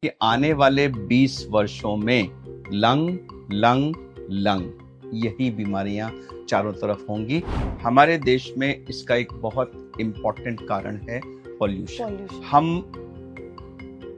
कि आने वाले 20 वर्षों में लंग लंग लंग यही बीमारियां चारों तरफ होंगी। हमारे देश में इसका एक बहुत इम्पोर्टेंट कारण है पॉल्यूशन। हम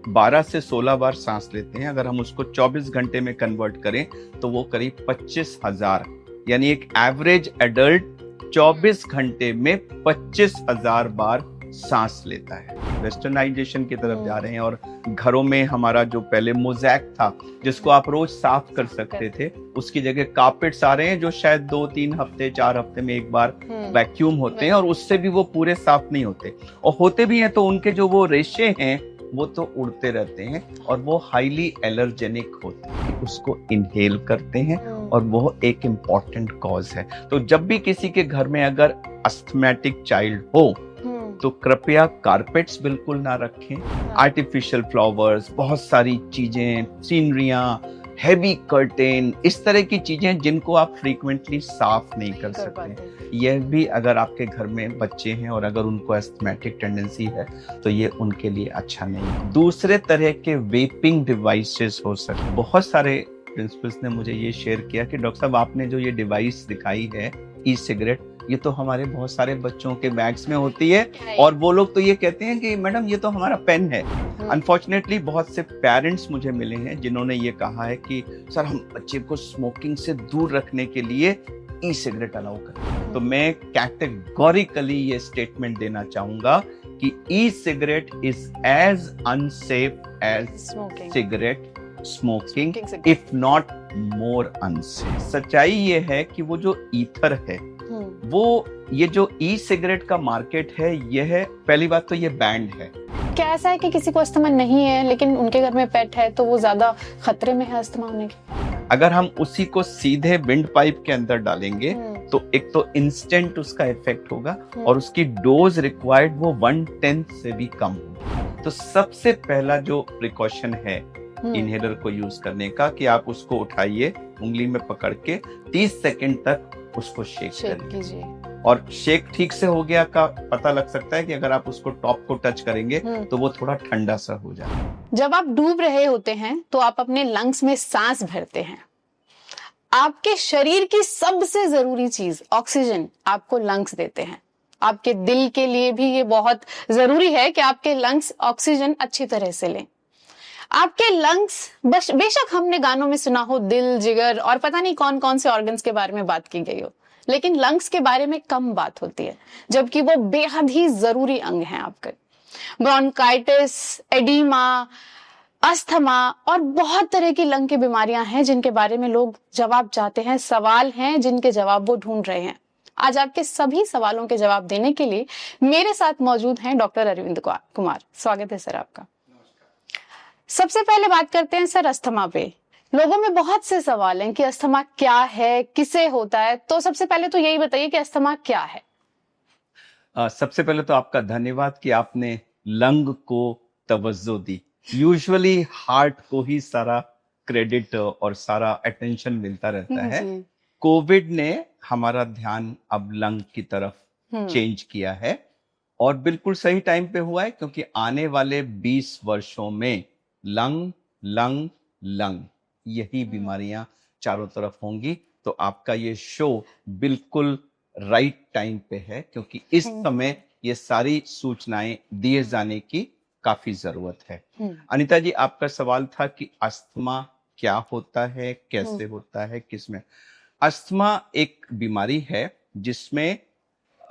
12 से 16 बार सांस लेते हैं, अगर हम उसको 24 घंटे में कन्वर्ट करें तो वो करीब 25,000, यानी एक एवरेज एडल्ट 24 घंटे में 25,000 बार सांस लेता है। वेस्टर्नाइजेशन की तरफ जा रहे हैं और घरों में हमारा जो पहले मोज़ैक था जिसको आप रोज साफ कर सकते थे, उसकी जगह कारपेट्स आ रहे हैं जो शायद 2-3 हफ्ते 4 हफ्ते में एक बार वैक्यूम होते हैं और उससे भी वो पूरे साफ नहीं होते, और होते भी हैं तो उनके जो वो रेशे हैं वो तो उड़ते रहते हैं और वो हाईली एलर्जेनिक होते हैं, उसको इनहेल करते हैं और वो एक इम्पॉर्टेंट कॉज है। तो जब भी किसी के घर में अगर अस्थमैटिक चाइल्ड हो तो कृपया कारपेट्स बिल्कुल ना रखें, आर्टिफिशियल फ्लावर्स, बहुत सारी चीजें, सीनरियां, हैवी कर्टेन, इस तरह की चीजें जिनको आप फ्रीक्वेंटली साफ नहीं कर सकते। यह भी अगर आपके घर में बच्चे हैं और अगर उनको एस्थमेटिक टेंडेंसी है तो ये उनके लिए अच्छा नहीं है। दूसरे तरह के वेपिंग डिवाइसेस हो सकते। बहुत सारे प्रिंसिपल्स ने मुझे ये शेयर किया कि डॉक्टर साहब आपने जो ये डिवाइस दिखाई है ई सिगरेट, ये तो हमारे बहुत सारे बच्चों के बैग्स में होती है और वो लोग तो ये कहते हैं कि मैडम ये तो हमारा पेन है। अनफॉर्चुनेटली बहुत से पेरेंट्स मुझे मिले हैं जिन्होंने ये कहा है कि सर हम बच्चे को स्मोकिंग से दूर रखने के लिए ई सिगरेट अलाउ करें। तो मैं कैटेगोरिकली ये स्टेटमेंट देना चाहूंगा कि e cigarette is as unsafe as cigarette smoking, if not more unsafe. सच्चाई ये है कि वो जो ईथर है, वो ये जो ई सिगरेट का मार्केट है, यह है पहली बात तो ये बैंड है। क्या ऐसा है कि किसी को अस्थमा नहीं है लेकिन उनके घर में पेट है तो वो ज्यादा खतरे में है अस्थमा होने के? अगर हम उसी को सीधे विंड पाइप के अंदर डालेंगे तो एक तो इंस्टेंट उसका इफेक्ट होगा और उसकी डोज रिक्वायर्ड वो 1/10 से भी कम होगी। तो सबसे पहला जो प्रिकॉशन है इनहेलर को यूज करने का कि आप उसको उठाइए, उंगली में पकड़ के 30 सेकंड तक उसको शेक कीजिए। और शेक ठीक से हो गया का पता लग सकता है कि अगर आप उसको टॉप को टच करेंगे तो वो थोड़ा ठंडा सा हो जाए। जब आप डूब रहे होते हैं तो आप अपने लंग्स में सांस भरते हैं। आपके शरीर की सबसे जरूरी चीज ऑक्सीजन आपको लंग्स देते हैं। आपके दिल के लिए भी ये बहुत जरूरी है कि आपके लंग्स ऑक्सीजन अच्छी तरह से लें। आपके लंग्स बेशक हमने गानों में सुना हो दिल, जिगर और पता नहीं कौन कौन से ऑर्गन्स के बारे में बात की गई हो, लेकिन लंग्स के बारे में कम बात होती है, जबकि वो बेहद ही जरूरी अंग हैं आपके। ब्रोंकाइटिस, एडिमा, अस्थमा और बहुत तरह की लंग की बीमारियां हैं जिनके बारे में लोग जवाब चाहते हैं, सवाल हैं जिनके जवाब वो ढूंढ रहे हैं। आज आपके सभी सवालों के जवाब देने के लिए मेरे साथ मौजूद हैं डॉक्टर अरविंद कुमार। स्वागत है सर आपका। सबसे पहले बात करते हैं सर अस्थमा पे। लोगों में बहुत से सवाल हैं कि अस्थमा क्या है, किसे होता है, तो सबसे पहले तो यही बताइए कि अस्थमा क्या है। सबसे पहले तो आपका धन्यवाद कि आपने लंग को तवज्जो दी। यूजुअली हार्ट को ही सारा क्रेडिट और सारा अटेंशन मिलता रहता है। कोविड ने हमारा ध्यान अब लंग की तरफ चेंज किया है और बिल्कुल सही टाइम पे हुआ है, क्योंकि आने वाले 20 वर्षों में लंग लंग लंग यही बीमारियां चारों तरफ होंगी। तो आपका ये शो बिल्कुल राइट टाइम पे है, क्योंकि इस समय ये सारी सूचनाएं दिए जाने की काफी जरूरत है। अनीता जी, आपका सवाल था कि अस्थमा क्या होता है, कैसे होता है, किसमें। अस्थमा एक बीमारी है जिसमें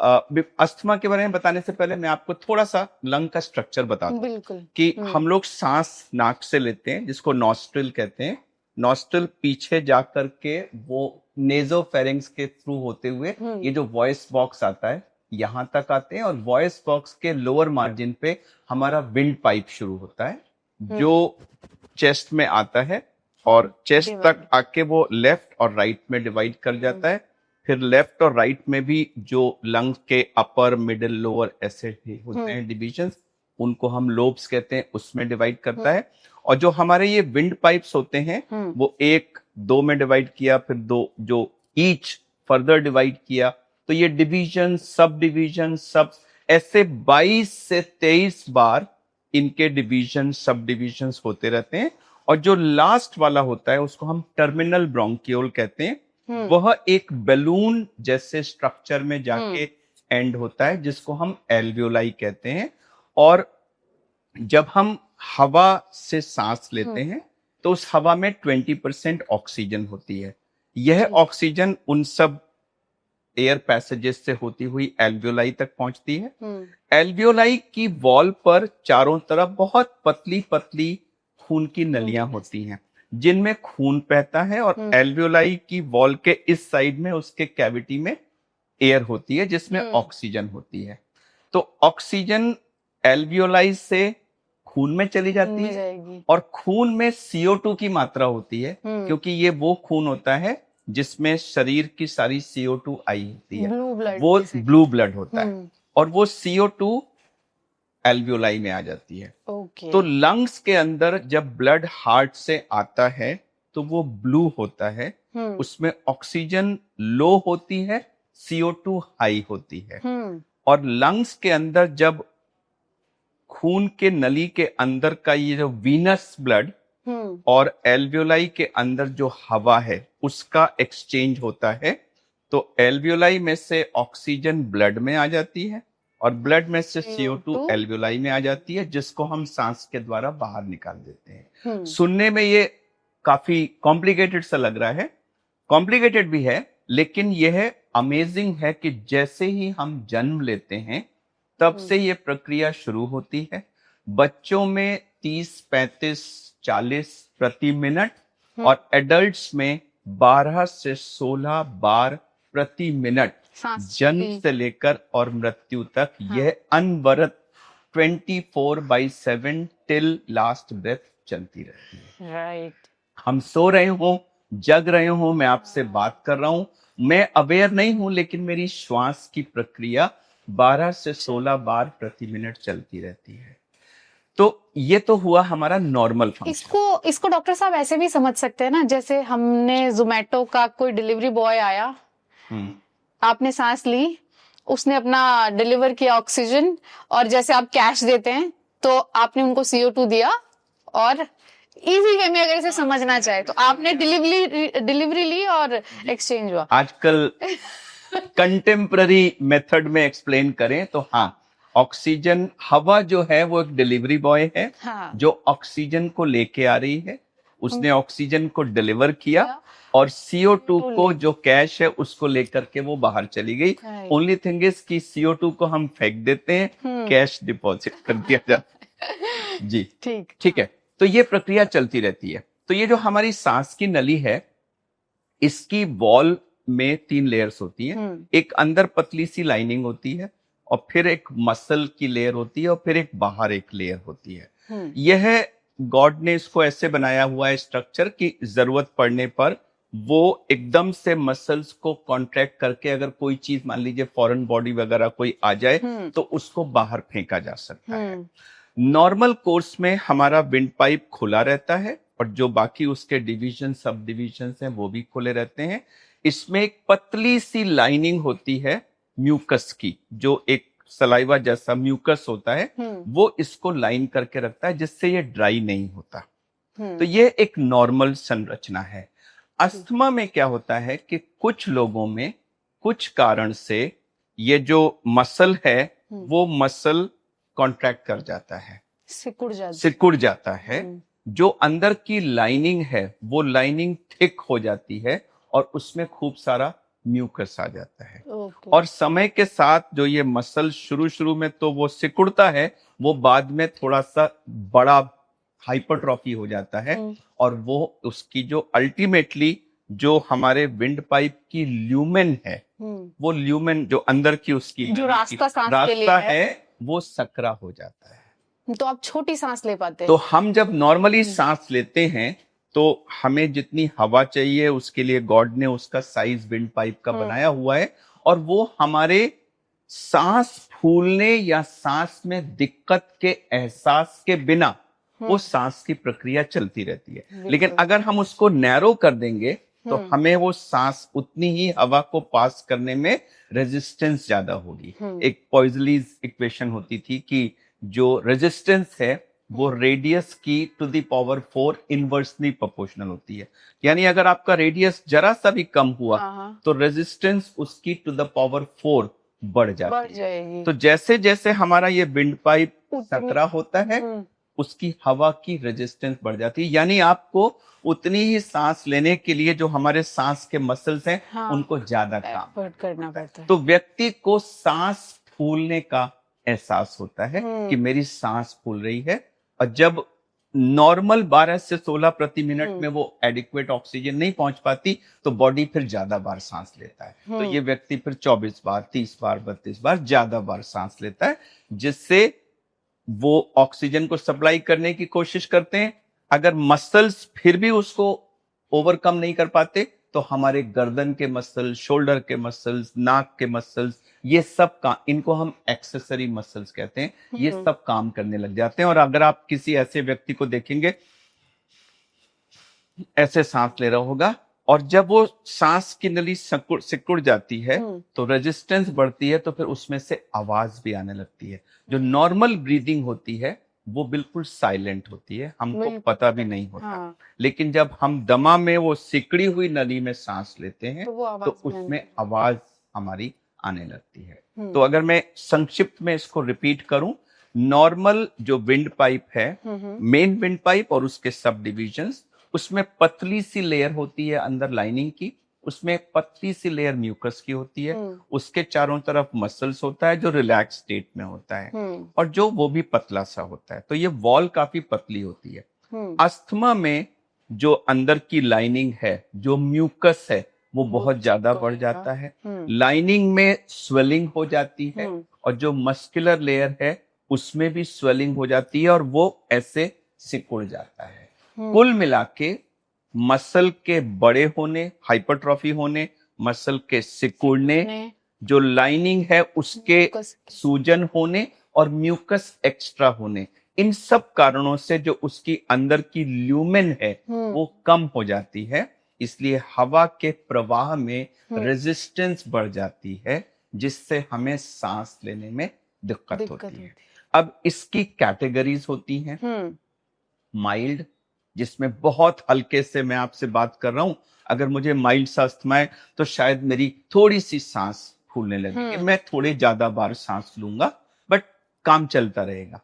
अस्थमा के बारे में बताने से पहले मैं आपको थोड़ा सा लंग का स्ट्रक्चर बता दूं कि हम लोग सांस नाक से लेते हैं जिसको नॉस्ट्रिल कहते हैं। नॉस्ट्रिल पीछे जाकर के वो नेजोफेरिंग्स के थ्रू होते हुए ये जो वॉइस बॉक्स आता है यहां तक आते हैं और वॉइस बॉक्स के लोअर मार्जिन पे हमारा विंड पाइप शुरू होता है जो चेस्ट में आता है और चेस्ट तक आके वो लेफ्ट और राइट में डिवाइड कर जाता है। फिर लेफ्ट और राइट में भी जो लंग्स के अपर, मिडिल, लोअर ऐसे होते हैं डिविजन्स, उनको हम लोब्स कहते हैं, उसमें डिवाइड करता है। और जो हमारे ये विंड पाइप्स होते हैं वो 1-2 में डिवाइड किया, फिर 2 जो ईच फर्दर डिवाइड किया, तो ये डिवीजन, सब डिवीजन, सब ऐसे 22 से 23 बार इनके डिवीजन सब डिविजन्स होते रहते हैं, और जो लास्ट वाला होता है उसको हम टर्मिनल ब्रोंकियोल कहते हैं। वह एक बैलून जैसे स्ट्रक्चर में जाके एंड होता है, जिसको हम एल्वियोलाई कहते हैं। और जब हम हवा से सांस लेते हैं तो उस हवा में 20% ऑक्सीजन होती है। यह ऑक्सीजन उन सब एयर पैसेजेस से होती हुई एल्वियोलाई तक पहुंचती है। एल्वियोलाई की वॉल पर चारों तरफ बहुत पतली पतली खून की नलियां होती हैं, जिनमें खून बहता है, और एल्वियोलाई की वॉल के इस साइड में उसके कैविटी में एयर होती है, जिसमें ऑक्सीजन होती है। तो ऑक्सीजन एल्वियोलाई से खून में चली जाती है, और खून में CO2 की मात्रा होती है, क्योंकि ये वो खून होता है जिसमें शरीर की सारी CO2 आई होती है, वो ब्लू ब्लड होता है, और वो CO2 एल्वियोलाई में आ जाती है। तो लंग्स के अंदर जब ब्लड हार्ट से आता है तो वो ब्लू होता है, उसमें ऑक्सीजन लो होती है, CO2 हाई होती है। और लंग्स के अंदर जब खून के नली के अंदर का ये जो वीनस ब्लड और एल्वियोलाई के अंदर जो हवा है उसका एक्सचेंज होता है, तो एल्वियोलाई में से ऑक्सीजन ब्लड में आ जाती है, और ब्लड में से CO2 एल्वियोलाई में आ जाती है, जिसको हम सांस के द्वारा बाहर निकाल देते हैं। सुनने में ये काफी कॉम्प्लिकेटेड सा लग रहा है, कॉम्प्लिकेटेड भी है, लेकिन यह अमेजिंग है कि जैसे ही हम जन्म लेते हैं तब से ये प्रक्रिया शुरू होती है। बच्चों में 30, 35, 40 प्रति मिनट, और एडल्ट्स में 12 से 16 बार प्रति मिनट, जन्म से लेकर और मृत्यु तक यह अनवरत 24/7 टिल लास्ट ब्रेथ चलती रहती है। राइट। हम सो रहे हो, जग रहे हो, मैं आपसे बात कर रहा हूं, मैं अवेयर नहीं हूं, लेकिन मेरी श्वास की प्रक्रिया 12 से 16 बार प्रति मिनट चलती रहती है। तो ये तो हुआ हमारा नॉर्मल फंक्शन। इसको डॉक्टर साहब ऐसे भी समझ सकते हैं ना, जैसे हमने जोमेटो का कोई डिलीवरी बॉय आया, आपने सांस ली, उसने अपना डिलीवर किया ऑक्सीजन, और जैसे आप कैश देते हैं तो आपने उनको CO2 दिया, और इजी वे में अगर इसे समझना चाहे तो आपने डिलीवरी ली और एक्सचेंज हुआ। आजकल कंटेम्पररी मेथड में एक्सप्लेन करें तो हाँ, ऑक्सीजन हवा जो है वो एक डिलीवरी बॉय है, जो ऑक्सीजन को लेके आ रही है, उसने ऑक्सीजन को डिलीवर किया, और CO2 को जो कैश है उसको लेकर के वो बाहर चली गई। ओनली थिंग इज कि CO2 को हम फेंक देते हैं, कैश डिपॉजिट कर दिया जाता है। जी ठीक है। तो ये प्रक्रिया चलती रहती है। तो ये जो हमारी सांस की नली है, इसकी वॉल में 3 लेयर्स होती हैं। एक अंदर पतली सी लाइनिंग होती है, और फिर एक मसल की लेयर होती है, और फिर एक बाहर एक लेयर होती है। यह गॉड ने इसको ऐसे बनाया हुआ है स्ट्रक्चर कि जरूरत पड़ने पर वो एकदम से मसल्स को कॉन्ट्रैक्ट करके, अगर कोई चीज मान लीजिए फॉरेन बॉडी वगैरह कोई आ जाए तो उसको बाहर फेंका जा सकता है। नॉर्मल कोर्स में हमारा विंड पाइप खुला रहता है, और जो बाकी उसके डिवीजन सब डिवीजन हैं वो भी खुले रहते हैं। इसमें एक पतली सी लाइनिंग होती है म्यूकस की, जो एक सलाइवा जैसा म्यूकस होता है, वो इसको लाइन करके रखता है, जिससे ये ड्राई नहीं होता। तो ये एक नॉर्मल संरचना है। अस्थमा में क्या होता है कि कुछ लोगों में कुछ कारण से ये जो मसल है वो मसल कॉन्ट्रैक्ट कर जाता है, सिकुड़ जाता है। जो अंदर की लाइनिंग है वो लाइनिंग थिक हो जाती है, और उसमें खूब सारा म्यूकस आ जाता है। और समय के साथ जो ये मसल शुरू में तो वो सिकुड़ता है, वो बाद में थोड़ा सा बड़ा हाइपरट्रॉफी हो जाता है, और वो उसकी जो अल्टीमेटली जो हमारे विंड पाइप की ल्यूमेन है, वो ल्यूमेन जो अंदर की उसकी जो रास्ता है वो सकरा हो जाता है। तो आप छोटी सांस ले पाते हैं। तो हम जब नॉर्मली सांस लेते हैं तो हमें जितनी हवा चाहिए उसके लिए गॉड ने उसका साइज विंड पाइप का बनाया हुआ है, और वो हमारे सांस फूलने या सांस में दिक्कत के एहसास के बिना वो सांस की प्रक्रिया चलती रहती है। लेकिन अगर हम उसको नैरो कर देंगे तो हमें वो सांस उतनी ही हवा को पास करने में रेजिस्टेंस ज्यादा होगी। एक पॉइजलीज इक्वेशन होती थी कि जो रेजिस्टेंस है वो रेडियस की to the power 4 inversely proportional होती है। यानी अगर आपका रेडियस जरा सा भी कम हुआ हाँ, तो रेजिस्टेंस उसकी टू द पावर 4 बढ़ बढ़ जाती है। जाएगी। तो जैसे जैसे हमारा ये विंड पाइप उतनी- सकरा होता है उसकी हवा की रेजिस्टेंस बढ़ जाती है, यानी आपको उतनी ही सांस लेने के लिए जो हमारे सांस के मसल्स हैं हाँ, उनको ज्यादा काम एफर्ट करना पड़ता है। तो व्यक्ति को सांस फूलने का एहसास होता है कि मेरी सांस फूल रही है। और जब नॉर्मल 12 से 16 प्रति मिनट में वो एडिक्वेट ऑक्सीजन नहीं पहुंच पाती तो बॉडी फिर ज्यादा बार सांस लेता है। तो ये व्यक्ति फिर 24 बार, 30 बार, 32 बार ज्यादा बार सांस लेता है, जिससे वो ऑक्सीजन को सप्लाई करने की कोशिश करते हैं। अगर मसल्स फिर भी उसको ओवरकम नहीं कर पाते तो हमारे गर्दन के मसल्स, शोल्डर के मसल्स, नाक के मसल्स, ये सब का इनको हम एक्सेसरी मसल्स कहते हैं, ये सब काम करने लग जाते हैं। और अगर आप किसी ऐसे व्यक्ति को देखेंगे ऐसे सांस ले रहा होगा और जब वो सांस की नली सिकुड़ जाती है तो रेजिस्टेंस बढ़ती है, तो फिर उसमें से आवाज भी आने लगती है। जो नॉर्मल ब्रीदिंग होती है वो बिल्कुल साइलेंट होती है, हमको पता भी नहीं होता। हाँ, लेकिन जब हम दमा में वो सिकड़ी हुई नली में सांस लेते हैं तो उसमें आवाज हमारी आने लगती है। तो अगर मैं संक्षिप्त में इसको रिपीट करूं, नॉर्मल जो विंड पाइप है, मेन विंड पाइप और उसके सब डिविजन्स, उसमें पतली सी लेयर होती है अंदर लाइनिंग की, उसमें पतली सी लेयर म्यूकस की होती है, उसके चारों तरफ मसल्स होता है जो रिलैक्स स्टेट में होता है और जो वो भी पतला सा होता है। तो ये वॉल काफी पतली होती है। अस्थमा में जो अंदर की लाइनिंग है, जो म्यूकस है, वो बहुत ज्यादा बढ़ जाता है। लाइनिंग में स्वेलिंग हो जाती है और जो मस्कुलर लेयर है उसमें भी स्वेलिंग हो जाती है और वो ऐसे सिकुड़ जाता है। कुल मिला के मसल के बड़े होने, हाइपरट्रॉफी होने, मसल के सिकुड़ने, जो लाइनिंग है उसके सूजन होने और म्यूकस एक्स्ट्रा होने, इन सब कारणों से जो उसकी अंदर की ल्यूमेन है वो कम हो जाती है। इसलिए हवा के प्रवाह में रेजिस्टेंस बढ़ जाती है, जिससे हमें सांस लेने में दिक्कत होती है। अब इसकी कैटेगरीज होती हैं। माइल्ड, जिसमें बहुत हल्के से मैं आपसे बात कर रहा हूं, अगर मुझे माइल्ड सा अस्थमा है तो शायद मेरी थोड़ी सी सांस फूलने लगेगी, मैं थोड़े ज्यादा बार सांस लूंगा, बट काम चलता रहेगा।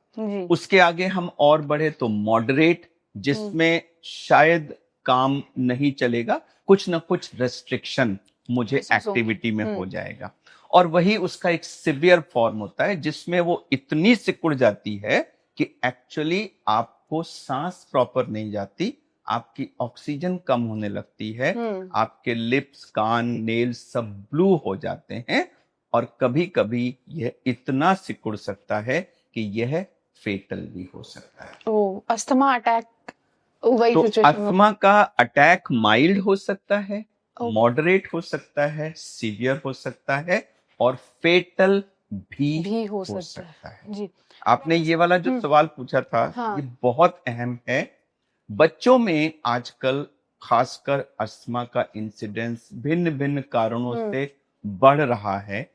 उसके आगे हम और बढ़े तो मॉडरेट, जिसमें शायद काम नहीं चलेगा, कुछ ना कुछ रेस्ट्रिक्शन मुझे एक्टिविटी में हो जाएगा। और वही उसका एक सिवियर फॉर्म होता है जिसमें वो इतनी सिकुड़ जाती है कि एक्चुअली आपको सांस प्रॉपर नहीं जाती, आपकी ऑक्सीजन कम होने लगती है, आपके लिप्स, कान, नेल्स सब ब्लू हो जाते हैं और कभी कभी यह इतना सिकुड़ सकता है कि यह फेटल भी हो सकता है। अस्थमा अटैक वही तो सिचुएशन अस्थमा का अटैक माइल्ड हो सकता है, मॉडरेट हो सकता है, सीवियर हो सकता है और फेटल भी हो सकता है। जी। आपने ये वाला जो सवाल पूछा था, ये बहुत अहम है। बच्चों में आजकल खासकर अस्थमा का इंसिडेंस भिन्न भिन्न कारणों से बढ़ रहा है।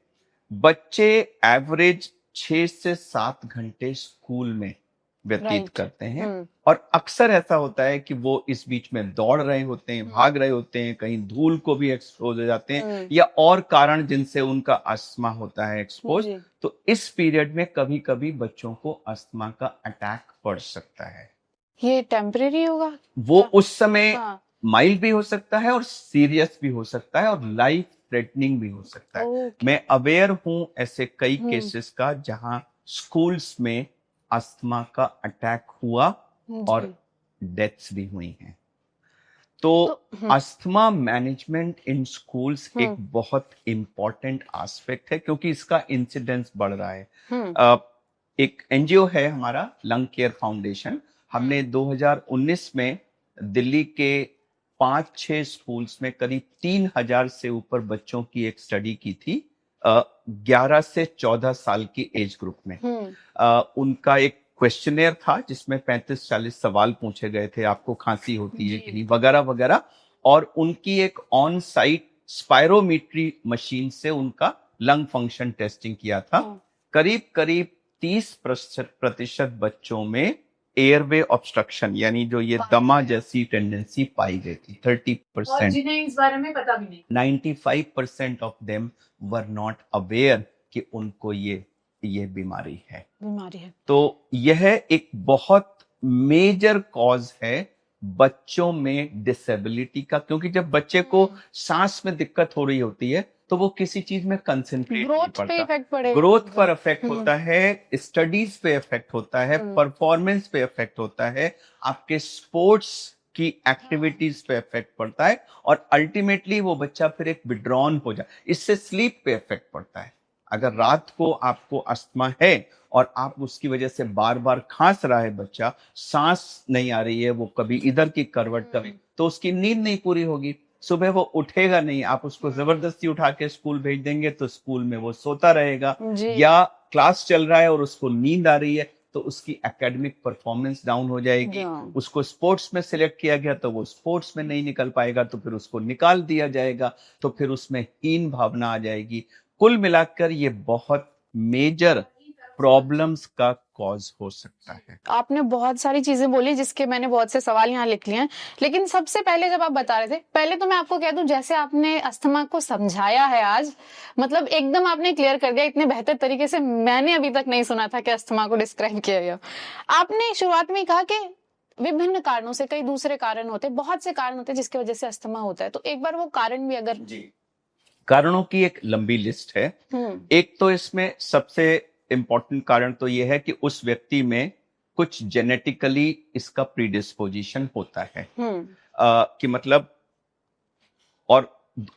बच्चे एवरेज 6 से 7 घंटे स्कूल में व्यतीत करते हैं और अक्सर ऐसा होता है कि वो इस बीच में दौड़ रहे होते हैं, भाग रहे होते हैं, कहीं धूल को भी एक्सपोज हो जाते हैं या और कारण जिनसे उनका अस्थमा होता है एक्सपोज। तो इस पीरियड में कभी कभी बच्चों को अस्थमा का अटैक पड़ सकता है। ये टेम्परेरी होगा? वो उस समय माइल्ड भी हो सकता है और सीरियस भी हो सकता है और लाइफ थ्रेटनिंग भी हो सकता है। मैं अवेयर हूं ऐसे कई केसेस का जहां स्कूल्स में अस्थमा का अटैक हुआ और डेथ्स भी हुई हैं। तो अस्थमा मैनेजमेंट इन स्कूल्स एक बहुत इंपॉर्टेंट एस्पेक्ट है क्योंकि इसका इंसिडेंस बढ़ रहा है। एक एनजीओ है हमारा लंग केयर फाउंडेशन, हमने 2019 में दिल्ली के 5-6 स्कूल्स में करीब 3000 से ऊपर बच्चों की एक स्टडी की थी 11 से 14 साल की एज ग्रुप में। उनका एक क्वेश्चनेयर था जिसमें 35-40 सवाल पूछे गए थे, आपको खांसी होती है कि नहीं वगैरह वगैरह, और उनकी एक ऑन साइट स्पायरोमीट्री मशीन से उनका लंग फंक्शन टेस्टिंग किया था। करीब करीब 30% बच्चों में एयरवे ऑब्स्ट्रक्शन यानी जो ये दमा जैसी टेंडेंसी पाई गई थी। 30%। और जिन्हें इस बारे में पता भी नहीं। 95% of them were not aware कि उनको ये बीमारी है। तो यह एक बहुत मेजर कॉज है बच्चों में डिसेबिलिटी का, क्योंकि जब बच्चे को सांस में दिक्कत हो रही होती है तो वो किसी चीज में कंसंट्रेट नहीं करता, ग्रोथ पर इफेक्ट होता है, स्टडीज पे इफेक्ट होता है, परफॉर्मेंस पे इफेक्ट होता है, आपके स्पोर्ट्स की एक्टिविटीज पे इफेक्ट पड़ता है, और अल्टीमेटली वो बच्चा फिर एक विड्रॉन हो जाए। इससे स्लीप पे इफेक्ट पड़ता है। अगर रात को आपको अस्थमा है और आप उसकी वजह से बार बार खांस रहा है बच्चा, सांस नहीं आ रही है, वो कभी इधर की करवट कभी, तो उसकी नींद नहीं पूरी होगी, सुबह वो उठेगा नहीं। आप उसको जबरदस्ती उठा के स्कूल भेज देंगे तो स्कूल में वो सोता रहेगा, या क्लास चल रहा है और उसको नींद आ रही है तो उसकी एकेडमिक परफॉर्मेंस डाउन हो जाएगी। उसको स्पोर्ट्स में सिलेक्ट किया गया तो वो स्पोर्ट्स में नहीं निकल पाएगा, तो फिर उसको निकाल दिया जाएगा, तो फिर उसमें हीन भावना आ जाएगी। कुल मिलाकर ये बहुत मेजर प्रॉब्लम्स का कॉज हो सकता है। आपने बहुत सारी चीजें बोली जिसके मैंने बहुत से सवाल यहाँ लिख लिए हैं, लेकिन सबसे पहले जब आप बता रहे थे, पहले तो मैं आपको कह दूं, जैसे आपने अस्थमा को समझाया है आज, मतलब एकदम आपने क्लियर कर दिया इतने बेहतर तरीके से, मैंने अभी तक नहीं सुना था कि अस्थमा को डिस्क्राइब किया गया। आपने शुरुआत में कहा कि विभिन्न कारणों से, कई दूसरे कारण होते, बहुत से कारण होते जिसकी वजह से अस्थमा होता है, तो एक बार वो कारण भी अगर। जी, कारणों की एक लंबी लिस्ट है। एक तो इसमें सबसे इंपॉर्टेंट कारण तो यह है कि उस व्यक्ति में कुछ जेनेटिकली इसका प्रीडिस्पोजिशन होता है, कि मतलब, और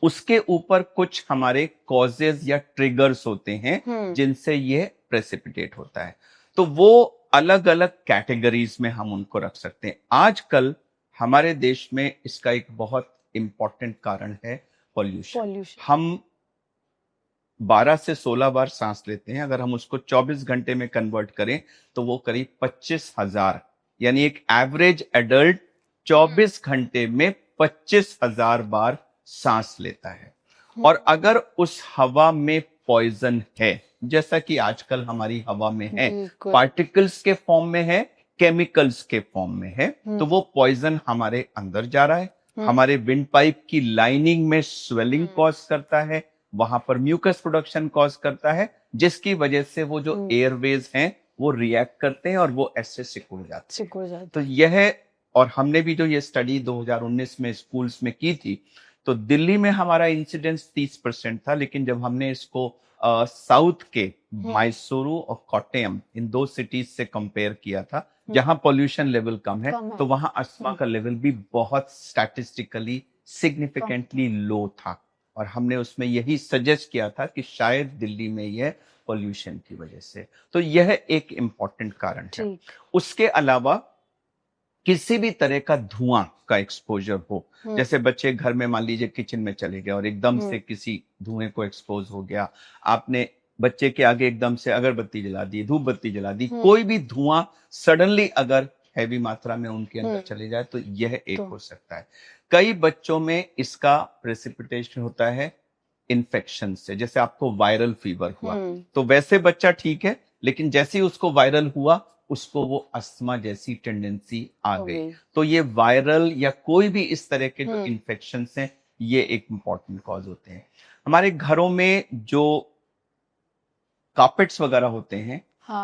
उसके ऊपर कुछ हमारे कॉजेज या ट्रिगर्स होते हैं जिनसे ये प्रेसिपिटेट होता है। तो वो अलग अलग कैटेगरीज में हम उनको रख सकते हैं। आजकल हमारे देश में इसका एक बहुत इंपॉर्टेंट कारण है पॉल्यूशन। हम 12 से 16 बार सांस लेते हैं, अगर हम उसको 24 घंटे में कन्वर्ट करें तो वो करीब 25,000, यानी एक एवरेज एडल्ट 24 घंटे में 25,000 बार सांस लेता है। और अगर उस हवा में पॉइजन है, जैसा कि आजकल हमारी हवा में है, पार्टिकल्स के फॉर्म में है, केमिकल्स के फॉर्म में है, तो वो पॉइजन हमारे अंदर जा रहा है, हमारे विंड पाइप की लाइनिंग में स्वेलिंग कॉज करता है, वहां पर म्यूकस प्रोडक्शन कॉज करता है, जिसकी वजह से वो जो एयरवेज हैं वो रिएक्ट करते हैं और वो ऐसे सिकुड़ जाते हैं। तो यह, और हमने भी जो ये स्टडी 2019 में स्कूल्स में की थी, तो दिल्ली में हमारा इंसिडेंस 30% था, लेकिन जब हमने इसको साउथ के मैसूरू और कोट्टयम, इन 2 सिटीज से कंपेयर किया था जहां पॉल्यूशन लेवल कम है, तो वहां अस्थमा का लेवल भी बहुत स्टैटिस्टिकली सिग्निफिकेंटली लो था। और हमने उसमें यही सजेस्ट किया था कि शायद दिल्ली में यह पॉल्यूशन की वजह से। तो यह एक इंपॉर्टेंट कारण है। उसके अलावा किसी भी तरह का धुआं का एक्सपोजर हो, जैसे बच्चे घर में मान लीजिए किचन में चले गए और एकदम से किसी धुएं को एक्सपोज हो गया, आपने बच्चे के आगे एकदम से अगरबत्ती जला दी, धूप बत्ती जला दी, कोई भी धुआं सडनली अगर हैवी मात्रा में उनके अंदर चले जाए तो यह एक हो सकता है। कई बच्चों में इसका प्रेसिपिटेशन होता है इन्फेक्शन से, जैसे आपको वायरल फीवर हुआ, तो वैसे बच्चा ठीक है, लेकिन जैसे ही उसको वायरल हुआ उसको वो अस्थमा जैसी टेंडेंसी आ गई। तो ये वायरल या कोई भी इस तरह के जो इन्फेक्शन हैं, ये एक इंपॉर्टेंट कॉज होते हैं। हमारे घरों में जो कार्पेट्स वगैरह होते हैं,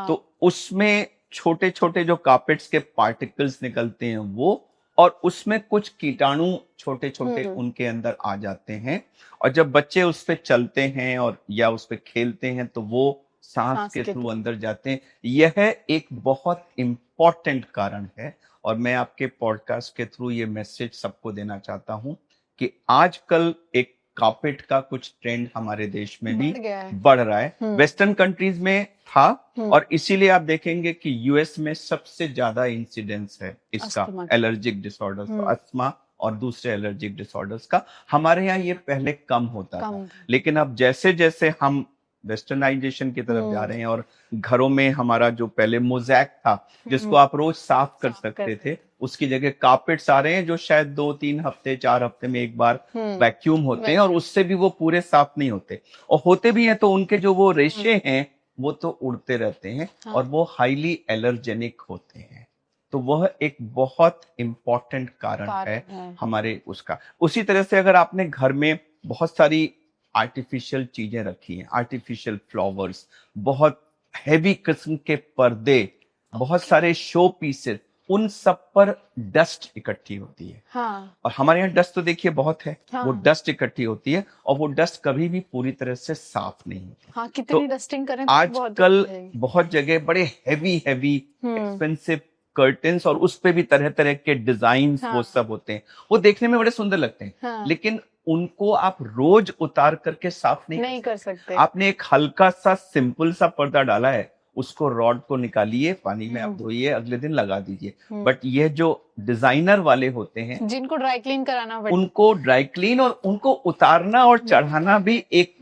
तो उसमें छोटे छोटे जो कार्पेट्स के पार्टिकल्स निकलते हैं वो, और उसमें कुछ कीटाणु छोटे छोटे उनके अंदर आ जाते हैं, और जब बच्चे उस पे चलते हैं और या उस पे खेलते हैं तो वो सांस के थ्रू अंदर जाते हैं। यह एक बहुत इंपॉर्टेंट कारण है, और मैं आपके पॉडकास्ट के थ्रू ये मैसेज सबको देना चाहता हूं कि आजकल एक कार्पेट का कुछ ट्रेंड हमारे देश में भी बढ़ रहा है। वेस्टर्न कंट्रीज में था, और इसीलिए आप देखेंगे कि यूएस में सबसे ज्यादा इंसिडेंस है इसका, एलर्जिक डिसऑर्डर्स, अस्थमा और दूसरे एलर्जिक डिसऑर्डर्स का। हमारे यहाँ ये पहले कम होता था, लेकिन अब जैसे जैसे हम वेस्टर्नाइजेशन की तरफ जा रहे हैं, और घरों में हमारा जो पहले मोज़ैक था जिसको आप रोज साफ कर सकते थे, उसकी जगह कार्पेट्स आ रहे हैं जो शायद 2-3 हफ्ते 4 हफ्ते में एक बार वैक्यूम होते हैं, और उससे भी वो पूरे साफ नहीं होते, और होते भी हैं तो उनके जो वो रेशे हैं वो तो उड़ते रहते हैं हाँ। और वो हाईली एलर्जेनिक होते हैं। तो वह एक बहुत इम्पॉर्टेंट कारण है हमारे उसका। उसी तरह से अगर आपने घर में बहुत सारी आर्टिफिशियल चीजें रखी हैं, आर्टिफिशियल फ्लावर्स, बहुत हैवी किस्म के पर्दे, बहुत सारे शो पीसेस, उन सब पर डस्ट इकट्ठी होती है। हाँ। और हमारे यहाँ डस्ट तो देखिए बहुत है, हाँ। वो डस्ट इकट्ठी होती है और वो डस्ट कभी भी पूरी तरह से साफ नहीं होती। हाँ, कितनी डस्टिंग करें तो बहुत आजकल हो जाएगी। बहुत जगह बड़े हैवी एक्सपेंसिव कर्टन्स और उस पे भी तरह तरह के डिजाइन वो सब होते हैं, वो देखने में बड़े सुंदर लगते हैं। हाँ। लेकिन उनको आप रोज उतार करके साफ नहीं कर सकते। आपने एक हल्का सा सिंपल सा पर्दा डाला है, उसको रॉड को निकालिए, पानी में आप धोइए, अगले दिन लगा दीजिए। बट ये जो डिजाइनर वाले होते हैं, जिनको ड्राई क्लीन कराना पड़ता है, उनको ड्राई क्लीन और उनको उतारना और चढ़ाना भी एक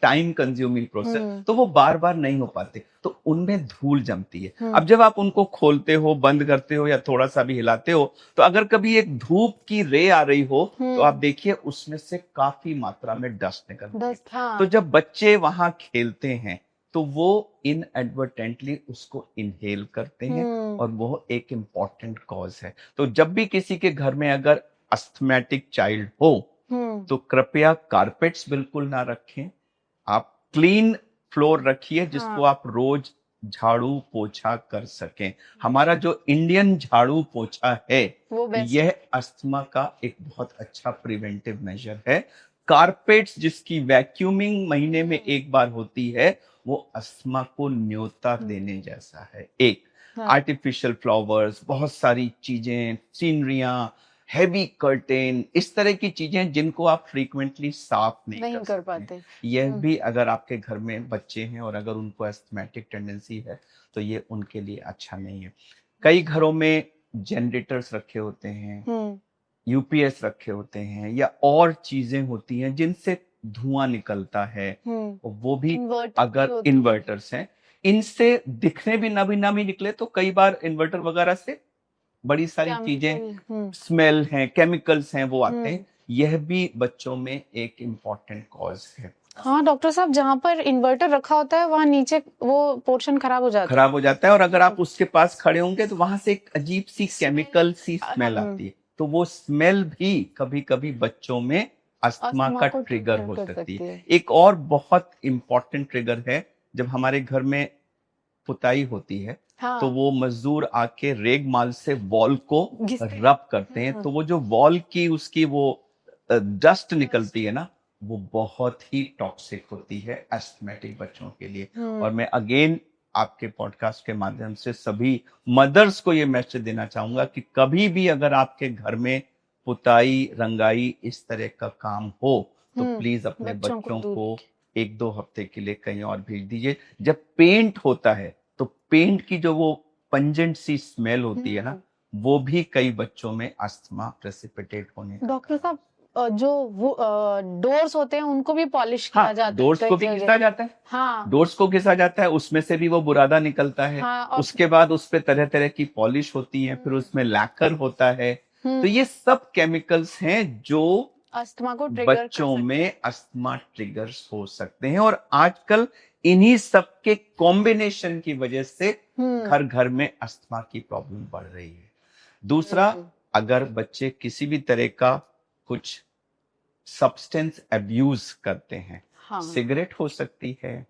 टाइम कंज्यूमिंग प्रोसेस, तो वो बार बार नहीं हो पाते, तो उनमें धूल जमती है। अब जब आप उनको खोलते हो, बंद करते हो या थोड़ा सा भी हिलाते हो, तो अगर कभी एक धूप की रे आ रही हो तो आप देखिए उसमें से काफी मात्रा में डस्ट निकलती है। हाँ। तो जब बच्चे वहां खेलते हैं तो वो इनएडवर्टेंटली उसको इनहेल करते हैं और वो एक इम्पॉर्टेंट कॉज है। तो जब भी किसी के घर में अगर अस्थमैटिक चाइल्ड हो तो कृपया कारपेट्स बिल्कुल ना रखें, आप क्लीन फ्लोर रखिए जिसको आप रोज झाड़ू पोछा कर सकें। हमारा जो इंडियन झाड़ू पोछा है यह अस्थमा का एक बहुत अच्छा प्रिवेंटिव मेजर है। कारपेट्स जिसकी वैक्यूमिंग महीने में एक बार होती है वो अस्थमा को न्योता देने जैसा है। एक आर्टिफिशियल फ्लावर्स, बहुत सारी चीजें, सीनरियां, हैवी कर्टेन, इस तरह की चीजें जिनको आप फ्रीक्वेंटली साफ नहीं कर पाते। यह भी अगर आपके घर में बच्चे हैं और अगर उनको एस्थमेटिक टेंडेंसी है तो ये उनके लिए अच्छा नहीं है। कई घरों में जनरेटर्स रखे होते हैं, यूपीएस रखे होते हैं या और चीजें होती हैं जिनसे धुआं निकलता है, वो भी अगर इन्वर्टर्स हैं, इनसे दिखने भी ना भी निकले तो कई बार इन्वर्टर वगैरह से बड़ी सारी चीजें, स्मेल हैं, केमिकल्स हैं, वो आते हैं। यह भी बच्चों में एक इम्पॉर्टेंट कॉज है। हाँ डॉक्टर साहब, जहाँ पर इन्वर्टर रखा होता है वहाँ नीचे वो पोर्शन खराब हो जाता है और अगर आप उसके पास खड़े होंगे तो वहां से एक अजीब सी केमिकल सी स्मेल आती है, तो वो स्मेल भी कभी कभी बच्चों में अस्थमा का ट्रिगर हो सकती है। एक और बहुत इम्पोर्टेंट ट्रिगर है, जब हमारे घर में पुताई होती है तो वो मजदूर आके रेगमाल से वॉल को रब करते हैं, तो वो जो वॉल की उसकी वो डस्ट निकलती है ना, वो बहुत ही टॉक्सिक होती है एस्थमेटिक बच्चों के लिए। और मैं अगेन आपके पॉडकास्ट के माध्यम से सभी मदर्स को ये मैसेज देना चाहूंगा कि कभी भी अगर आपके घर में पुताई रंगाई इस तरह का काम हो तो प्लीज अपने बच्चों को 1-2 हफ्ते के लिए कहीं और भेज दीजिए। जब पेंट होता है तो पेंट की जो वो पंजेंट सी स्मेल होती है ना, वो भी कई बच्चों में अस्थमा प्रेसिपिटेट होने। डॉक्टर साहब, जो वो डोर्स होते हैं उनको भी पॉलिश किया जाता है, डोर्स को भी घिसा जाता है। हाँ, डोर्स को घिसा जाता है, उसमें से भी वो बुरादा निकलता है। उसके बाद उस पे तरह तरह की पॉलिश होती है, फिर उसमें लैकर होता है। तो ये सब केमिकल्स हैं जो अस्थमा को बच्चों में अस्थमा ट्रिगर्स हो सकते हैं, और आजकल इन्हीं सब के कॉम्बिनेशन की वजह से घर घर में अस्थमा की प्रॉब्लम बढ़ रही है। दूसरा, अगर बच्चे किसी भी तरह का कुछ सब्सटेंस अब्यूज करते हैं, सिगरेट हो सकती है,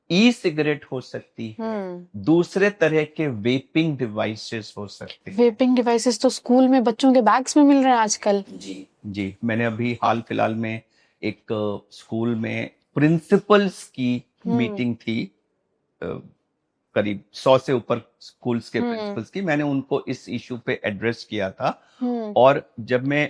ई सिगरेट हो सकती है, दूसरे तरह के वेपिंग डिवाइसेस हो सकते हैं। वेपिंग डिवाइसेस तो स्कूल में बच्चों के बैग्स में मिल रहे हैं आजकल। जी, मैंने अभी हाल फिलहाल में एक स्कूल में प्रिंसिपल्स की मीटिंग थी, करीब 100 से ऊपर स्कूल्स के प्रिंसिपल्स की। मैंने उनको इस इशू पे एड्रेस किया था, और जब मैं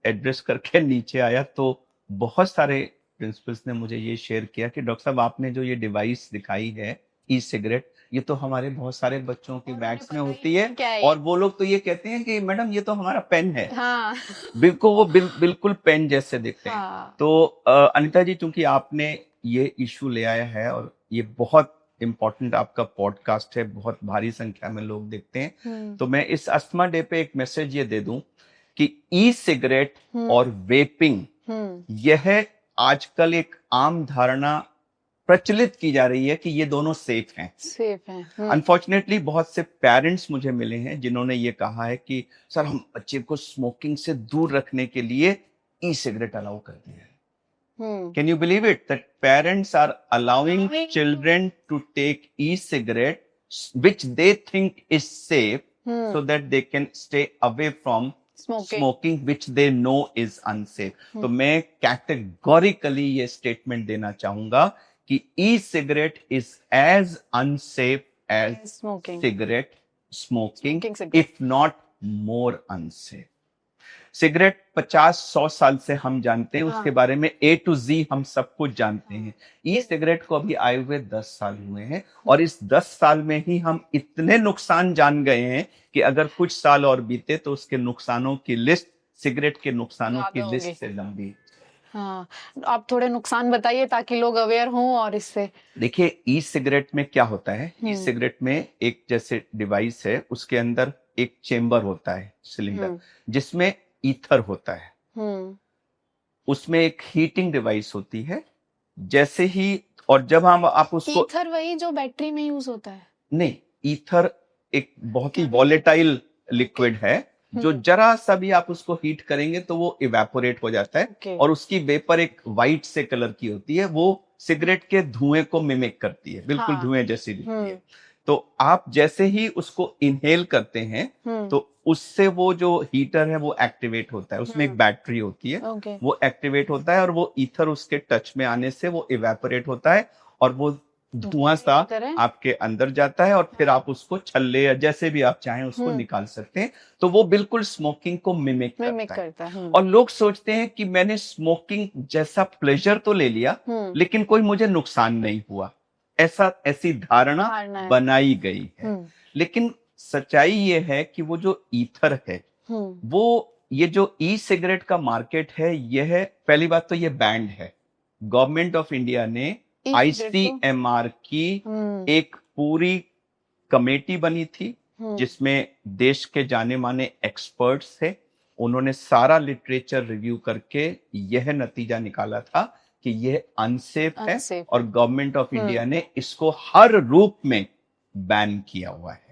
एड्रेस करके नीचे आया तो बहुत सारे प्रिंसिपल्स ने मुझे ये शेयर किया कि डॉक्टर साहब, आपने जो ये डिवाइस दिखाई है ई सिगरेट, ये तो हमारे बहुत सारे बच्चों की बैग्स में होती है, और वो लोग तो ये कहते हैं कि मैडम ये तो हमारा पेन है। हाँ। बिल्कुल वो बिल्कुल पेन जैसे दिखते हैं। हाँ। तो अनिता जी, चूंकि आपने ये इशू ले आया है और ये बहुत इम्पोर्टेंट आपका पॉडकास्ट है, बहुत भारी संख्या में लोग देखते हैं, तो मैं इस अस्थमा डे पे एक मैसेज ये दे दूं कि ई सिगरेट और वेपिंग यह आजकल एक आम धारणा प्रचलित की जा रही है कि ये दोनों सेफ हैं। सेफ है। अनफॉर्चुनेटली बहुत से पेरेंट्स मुझे मिले हैं जिन्होंने ये कहा है कि सर हम बच्चे को स्मोकिंग से दूर रखने के लिए ई सिगरेट अलाउ कर दिया है। Can you believe it that parents are allowing children to take e-cigarette which they think is safe so that they can stay away from smoking which they know is unsafe. तो मैं categorically ये statement देना चाहूंगा कि e-cigarette is as unsafe as cigarette smoking, if not more unsafe. Cigarette 50-100 साल से हम जानते हैं, उसके बारे में A to Z हम सब कुछ जानते हैं। ई सिगरेट को अभी आए हुए 10 साल हुए हैं और इस 10 साल में ही हम इतने नुकसान जान गए हैं कि अगर कुछ साल और बीते तो उसके नुकसानों की लिस्ट, सिगरेट के नुकसानों की लिस्ट से लंबी। हाँ, आप थोड़े नुकसान बताइए ताकि लोग अवेयर हों। और इससे देखिए ई सिगरेट में क्या होता है, ई सिगरेट में एक जैसे डिवाइस है, उसके अंदर एक चेम्बर होता है, सिलेंडर, जिसमें ईथर होता है। उसमें एक हीटिंग डिवाइस होती है। जैसे ही और जब हम आप उसको, ईथर वही जो बैटरी में यूज होता है? नहीं, ईथर एक बहुत ही वॉलेटाइल लिक्विड है जो जरा सा भी आप उसको हीट करेंगे तो वो इवेपोरेट हो जाता है और उसकी वेपर एक वाइट से कलर की होती है। वो सिगरेट के धुएं को मिमिक करती है, बिल्कुल धुएं जैसी दिखती है। तो आप जैसे ही उसको इनहेल करते हैं तो उससे वो जो हीटर है वो एक्टिवेट होता है। उसमें एक बैटरी होती है, वो एक्टिवेट होता है और वो ईथर उसके टच में आने से वो इवेपोरेट होता है और वो धुआं सा आपके अंदर जाता है और फिर आप उसको छल्ले या जैसे भी आप चाहें उसको निकाल सकते हैं। तो वो बिल्कुल स्मोकिंग को मिमिक करता है। और लोग सोचते हैं कि मैंने स्मोकिंग जैसा प्लेजर तो ले लिया लेकिन कोई मुझे नुकसान नहीं हुआ, ऐसी धारणा बनाई गई है। लेकिन सच्चाई ये है कि वो जो ईथर है, वो ये जो ई सिगरेट का मार्केट है, यह है, पहली बात तो ये बैंड है। गवर्नमेंट ऑफ इंडिया ने ICMR की एक पूरी कमेटी बनी थी जिसमें देश के जाने माने एक्सपर्ट्स थे। उन्होंने सारा लिटरेचर रिव्यू करके यह नतीजा निकाला था कि यह अनसेफ है और गवर्नमेंट ऑफ इंडिया ने इसको हर रूप में बैन किया हुआ है।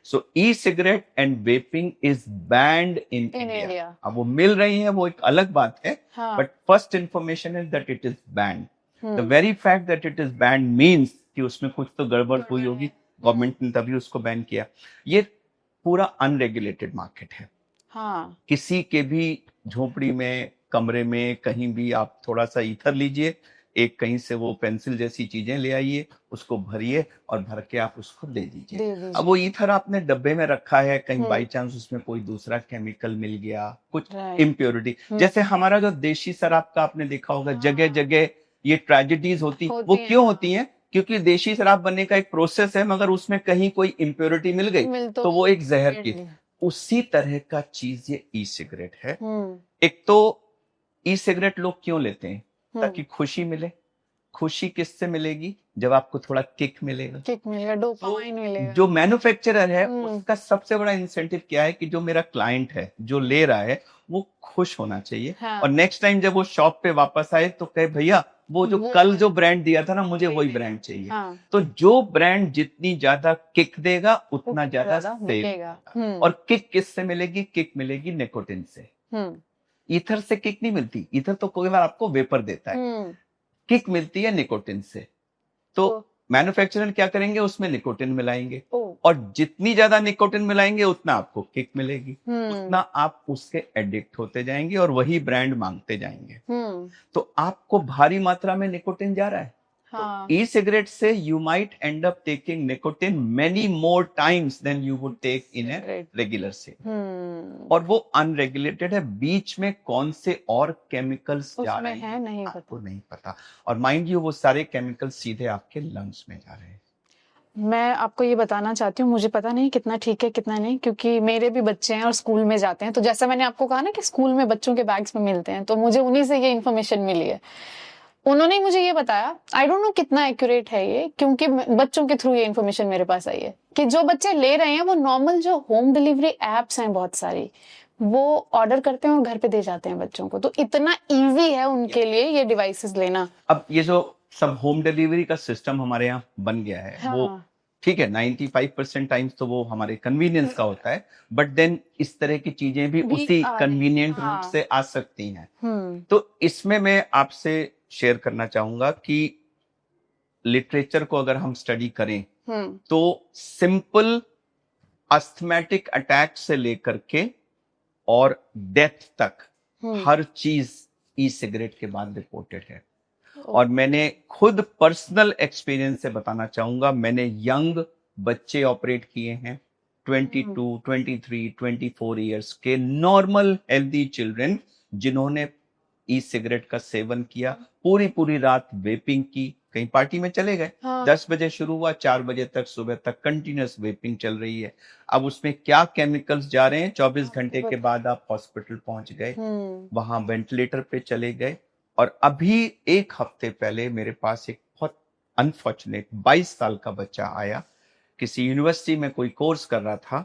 So e cigarette and vaping is banned in India. अब वो मिल रही है वो एक अलग बात है, but first information is that it is band. The very fact that it is band means कि उसमें कुछ तो गड़बड़ हुई होगी, गवर्नमेंट ने तभी उसको बैन किया। ये पूरा अनरेगुलेटेड मार्केट है। किसी के भी झोपड़ी में, कमरे में, कहीं भी आप थोड़ा सा ईथर लीजिए, एक कहीं से वो पेंसिल जैसी चीजें ले आइए, उसको भरिए और भर के आप उसको दे दीजिए। अब वो ईथर आपने डब्बे में रखा है, कहीं बाई चांस उसमें कोई दूसरा केमिकल मिल गया, कुछ इम्प्योरिटी, जैसे हमारा जो देशी शराब का आपने देखा होगा, जगह जगह ये ट्रेजेडीज होती, वो क्यों होती हैं? क्योंकि देशी शराब बनने का एक प्रोसेस है, मगर उसमें कहीं कोई इम्प्योरिटी मिल गई तो वो एक जहर की। उसी तरह का चीज ये ई सिगरेट है। एक तो ई सिगरेट लोग क्यों लेते हैं? ताकि खुशी मिले। खुशी किससे मिलेगी? जब आपको थोड़ा किक मिलेगा, डोपामाइन मिलेगा। जो मैन्युफैक्चरर है उसका सबसे बड़ा इंसेंटिव क्या है कि जो मेरा क्लाइंट है, जो ले रहा है, वो खुश होना चाहिए। और नेक्स्ट टाइम जब वो शॉप पे वापस आए तो कहे भैया वो जो कल जो ब्रांड दिया था ना, मुझे वही ब्रांड चाहिए। तो जो ब्रांड जितनी ज्यादा किक देगा उतना ज्यादा सेल। और किक किससे मिलेगी? किक मिलेगी निकोटिन से। ईथर से किक नहीं मिलती। ईथर तो कोई बार आपको वेपर देता है, किक मिलती है निकोटिन से। तो मैन्युफैक्चरर क्या करेंगे? उसमें निकोटिन मिलाएंगे और जितनी ज्यादा निकोटिन मिलाएंगे उतना आपको किक मिलेगी, उतना आप उसके एडिक्ट होते जाएंगे और वही ब्रांड मांगते जाएंगे। तो आपको भारी मात्रा में निकोटिन जा रहा है। ई सिगरेट से you might end up taking nicotine many more times than you would take in a regular cigarette. और वो अनरेगुलेटेड है। बीच में कौन से और केमिकल्स जा रहे हैं आपको नहीं पता। और माइंड यू, वो सारे केमिकल्स सीधे आपके लंग्स में जा रहे हैं। मैं आपको ये बताना चाहती हूँ, मुझे पता नहीं कितना ठीक है कितना नहीं, क्योंकि मेरे भी बच्चे हैं और स्कूल में जाते हैं। तो जैसा मैंने आपको कहा ना कि स्कूल में बच्चों के बैग्स में मिलते हैं, तो मुझे उन्हीं से ये इन्फॉर्मेशन मिली है। उन्होंने मुझे ये बताया, आई डोंट नो कितना एक्यूरेट है ये, क्योंकि बच्चों के थ्रू ये इन्फॉर्मेशन मेरे पास आई है कि जो बच्चे ले रहे हैं वो नॉर्मल जो होम डिलीवरी एप्स हैं बहुत सारी, वो ऑर्डर करते हैं और घर पे दे जाते हैं बच्चों को। तो इतना इजी है उनके लिए ये डिवाइसेस लेना। अब ये जो सब होम डिलीवरी का सिस्टम हमारे यहाँ बन गया है। वो हाँ ठीक है, 95% टाइम्स तो वो हमारे कन्वीनियंस का होता है, बट देन इस तरह की चीजें भी भी उसी आ रही कन्वीनियंट रूट हाँ से आ सकती हैं। हम्म तो इसमें मैं आपसे शेयर करना चाहूंगा कि लिटरेचर को अगर हम स्टडी करें हम्म तो सिंपल अस्थमेटिक अटैक से लेकर के और डेथ तक हम्म हर चीज ई सिगरेट के बाद रिपोर्टेड है। ओ, और मैंने खुद पर्सनल एक्सपीरियंस से बताना चाहूंगा, मैंने यंग बच्चे ऑपरेट किए हैं, 22, 23, 24 इयर्स के नॉर्मल हेल्दी चिल्ड्रन, जिन्होंने ई सिगरेट का सेवन किया, पूरी पूरी रात वेपिंग की, कहीं पार्टी में चले गए, हाँ 10 बजे शुरू हुआ, 4 बजे तक सुबह तक कंटिन्यूअस वेपिंग चल रही है। अब उसमें क्या केमिकल्स जा रहे हैं, 24 घंटे के बाद आप हॉस्पिटल पहुंच गए, हम्म वहां वेंटिलेटर पे चले गए। और अभी एक हफ्ते पहले मेरे पास एक बहुत अनफॉर्चुनेट 22 साल का बच्चा आया, किसी यूनिवर्सिटी में कोई कोर्स कर रहा था,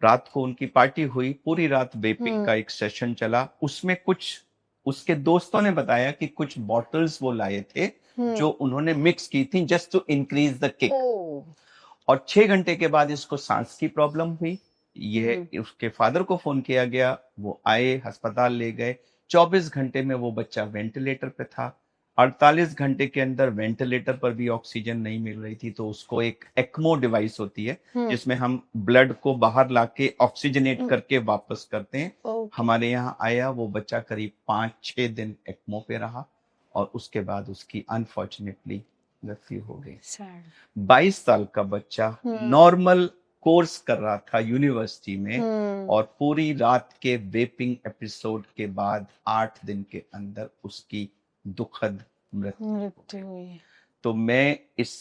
रात को उनकी पार्टी हुई, पूरी रात वेपिंग का एक सेशन चला, उसमें कुछ उसके दोस्तों ने बताया कि कुछ बॉटल्स वो लाए थे जो उन्होंने मिक्स की थी just to increase the kick. Oh और 6 घंटे के बाद इसको सांस की प्रॉब्लम हुई। ये उसके फादर को फोन किया गया, वो आए, अस्पताल ले गए। 24 घंटे में वो बच्चा वेंटिलेटर पे था। 48 घंटे के अंदर वेंटिलेटर पर भी ऑक्सीजन नहीं मिल रही थी, तो उसको एक एक्मो डिवाइस होती है जिसमें हम ब्लड को बाहर लाके ऑक्सीजनेट करके वापस करते हैं। ओके हमारे यहाँ आया, वो बच्चा करीब 5-6 दिन एक्मो पे रहा और उसके बाद उसकी अनफॉर्चुनेटली मृत्यु हो गई। सैड 22 साल का बच्चा नॉर्मल कोर्स कर रहा था यूनिवर्सिटी में, और पूरी रात के वेपिंग एपिसोड के बाद 8 दिन के अंदर उसकी दुखद मृत्यु हुई है। तो मैं इस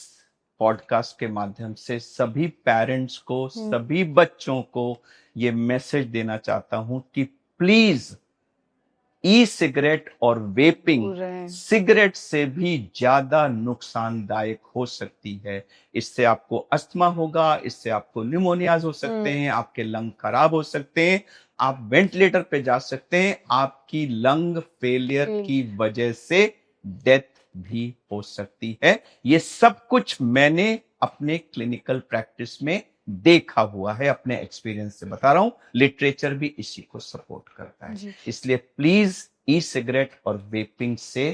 पॉडकास्ट के माध्यम से सभी पेरेंट्स को, सभी बच्चों को ये मैसेज देना चाहता हूं कि प्लीज, ई सिगरेट और वेपिंग सिगरेट से भी ज्यादा नुकसानदायक हो सकती है। इससे आपको अस्थमा होगा, इससे आपको न्यूमोनियाज हो सकते हैं, आपके लंग खराब हो सकते हैं, आप वेंटिलेटर पे जा सकते हैं, आपकी लंग फेलियर की वजह से डेथ भी हो सकती है। ये सब कुछ मैंने अपने क्लिनिकल प्रैक्टिस में देखा हुआ है, अपने एक्सपीरियंस से बता रहा हूं, लिटरेचर भी इसी को सपोर्ट करता है। इसलिए प्लीज ई सिगरेट और वेपिंग से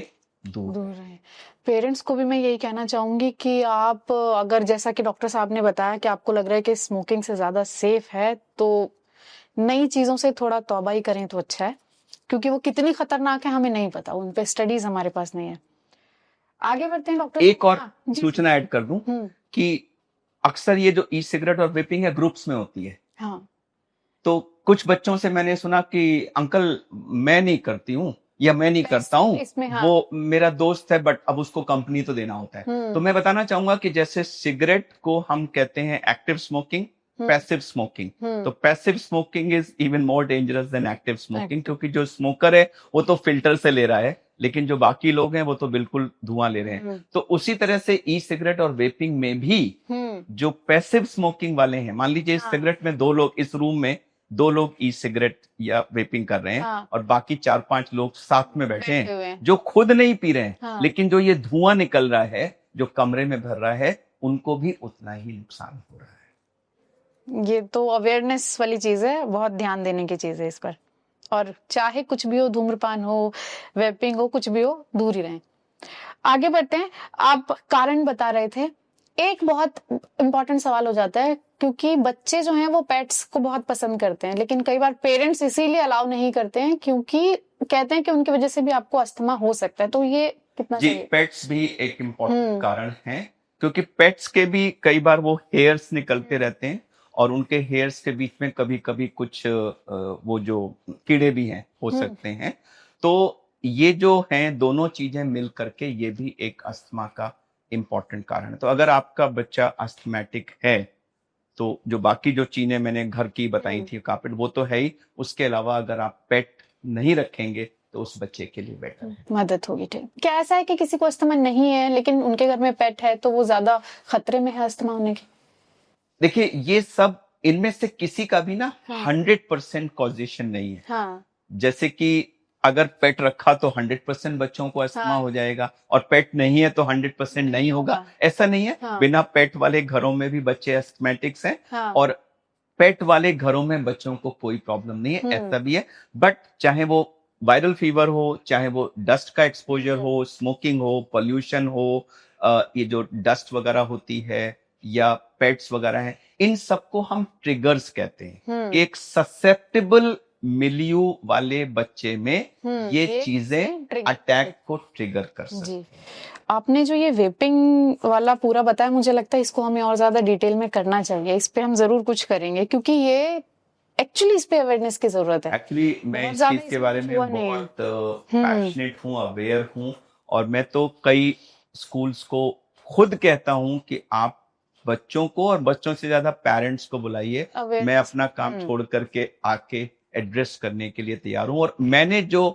दूर रहें। पेरेंट्स को भी मैं यही कहना चाहूंगी कि आप अगर, जैसा कि डॉक्टर साहब ने बताया कि आपको लग रहा है कि स्मोकिंग से ज्यादा सेफ है, तो नई चीजों से थोड़ा तौबा ही करें तो अच्छा है, क्योंकि वो कितनी खतरनाक है हमें नहीं पता, उन पे स्टडीज हमारे पास नहीं है। आगे बढ़ते हैं डॉक्टर। एक और सूचना ऐड कर दूं कि अक्सर ये जो ई सिगरेट और वेपिंग है ग्रुप्स में होती है। हाँ तो कुछ बच्चों से मैंने सुना कि अंकल मैं नहीं करती हूँ या मैं नहीं करता हूँ, हाँ। वो मेरा दोस्त है बट अब उसको कंपनी तो देना होता है। तो मैं बताना चाहूंगा कि जैसे सिगरेट को हम कहते हैं एक्टिव स्मोकिंग, पैसिव स्मोकिंग, तो passive smoking is even more dangerous than active smoking, क्योंकि जो स्मोकर है वो तो फिल्टर से ले रहा है, लेकिन जो बाकी लोग हैं वो तो बिल्कुल धुआं ले रहे हैं। तो उसी तरह से ई सिगरेट और वेपिंग में भी जो पैसिव स्मोकिंग वाले हैं, मान लीजिए इस सिगरेट में 2 लोग, इस रूम में 2 लोग ई सिगरेट या वेपिंग कर रहे हैं, और बाकी 4-5 लोग साथ में बैठे हैं जो खुद नहीं पी रहे हैं, लेकिन जो ये धुआं निकल रहा है, जो कमरे में भर रहा है, उनको भी उतना ही नुकसान हो रहा है। ये तो अवेयरनेस वाली चीज है, बहुत ध्यान देने की चीज है इस पर। और चाहे कुछ भी हो, धूम्रपान हो, वेपिंग हो, कुछ भी हो, दूर ही रहें। आगे बढ़ते हैं। आप कारण बता रहे थे, एक बहुत इंपॉर्टेंट सवाल हो जाता है, क्योंकि बच्चे जो हैं वो पेट्स को बहुत पसंद करते हैं, लेकिन कई बार पेरेंट्स इसीलिए अलाउ नहीं करते हैं क्योंकि कहते हैं कि उनकी वजह से भी आपको अस्थमा हो सकता है। तो ये कितना जी, पेट्स भी एक इम्पोर्टेंट कारण है, क्योंकि पेट्स के भी कई बार वो हेयर्स निकलते रहते हैं, और उनके हेयर्स के बीच में कभी कभी कुछ वो जो कीड़े भी हैं हो सकते हैं। तो ये जो हैं दोनों चीजें मिल करके ये भी एक अस्थमा का इम्पोर्टेंट कारण है। तो अगर आपका बच्चा अस्थमैटिक है, तो जो बाकी जो चीजें मैंने घर की बताई थी, कार्पेट, वो तो है ही, उसके अलावा अगर आप पेट नहीं रखेंगे तो उस बच्चे के लिए बेटर है, मदद होगी। ठीक, क्या ऐसा है कि किसी को अस्थमा नहीं है लेकिन उनके घर में पेट है तो वो ज्यादा खतरे में है अस्थमा होने की? देखिए, ये सब इनमें से किसी का भी ना 100% कॉजेशन नहीं है। हाँ। जैसे कि अगर पेट रखा तो 100% बच्चों को अस्थमा हाँ। हो जाएगा, और पेट नहीं है तो 100% नहीं होगा, ऐसा नहीं है। हाँ। बिना पेट वाले घरों में भी बच्चे अस्थमेटिक्स हैं, हाँ। और पेट वाले घरों में बच्चों को कोई प्रॉब्लम नहीं है, ऐसा भी है। बट चाहे वो वायरल फीवर हो, चाहे वो डस्ट का एक्सपोजर हो, स्मोकिंग हो, पोल्यूशन हो, ये जो डस्ट वगैरह होती है या पेट्स वगैरह है, इन सबको हम ट्रिगर्स कहते हैं कि एक ससेप्टेबल मिलियू वाले बच्चे में ये चीजें अटैक को ट्रिगर कर सकती हैं। आपने जो ये वेपिंग वाला पूरा बताया, मुझे लगता है इसको हमें और ज्यादा डिटेल में करना चाहिए। इस पे हम जरूर कुछ करेंगे, क्योंकि ये एक्चुअली इस पे अवेयरनेस की जरूरत है। एक्चुअली मैं इस चीज के बारे में बहुत पैशनेट हूँ, अवेयर हूँ, और मैं तो कई स्कूल्स को खुद कहता हूँ कि आप बच्चों को और बच्चों से ज्यादा पेरेंट्स को बुलाइए। मैं अपना काम छोड़ करके आके एड्रेस करने के लिए तैयार हूँ। और मैंने जो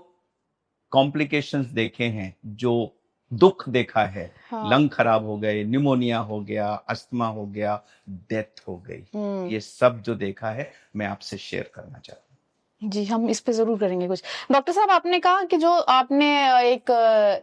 कॉम्प्लिकेशंस देखे हैं, जो दुख देखा है, लंग खराब हो गए, न्यूमोनिया हो गया, अस्थमा हो गया, डेथ हो गई, ये सब जो देखा है मैं आपसे शेयर करना चाहता हूँ। जी, हम इस पे जरूर करेंगे कुछ। डॉक्टर साहब, आपने कहा कि जो आपने एक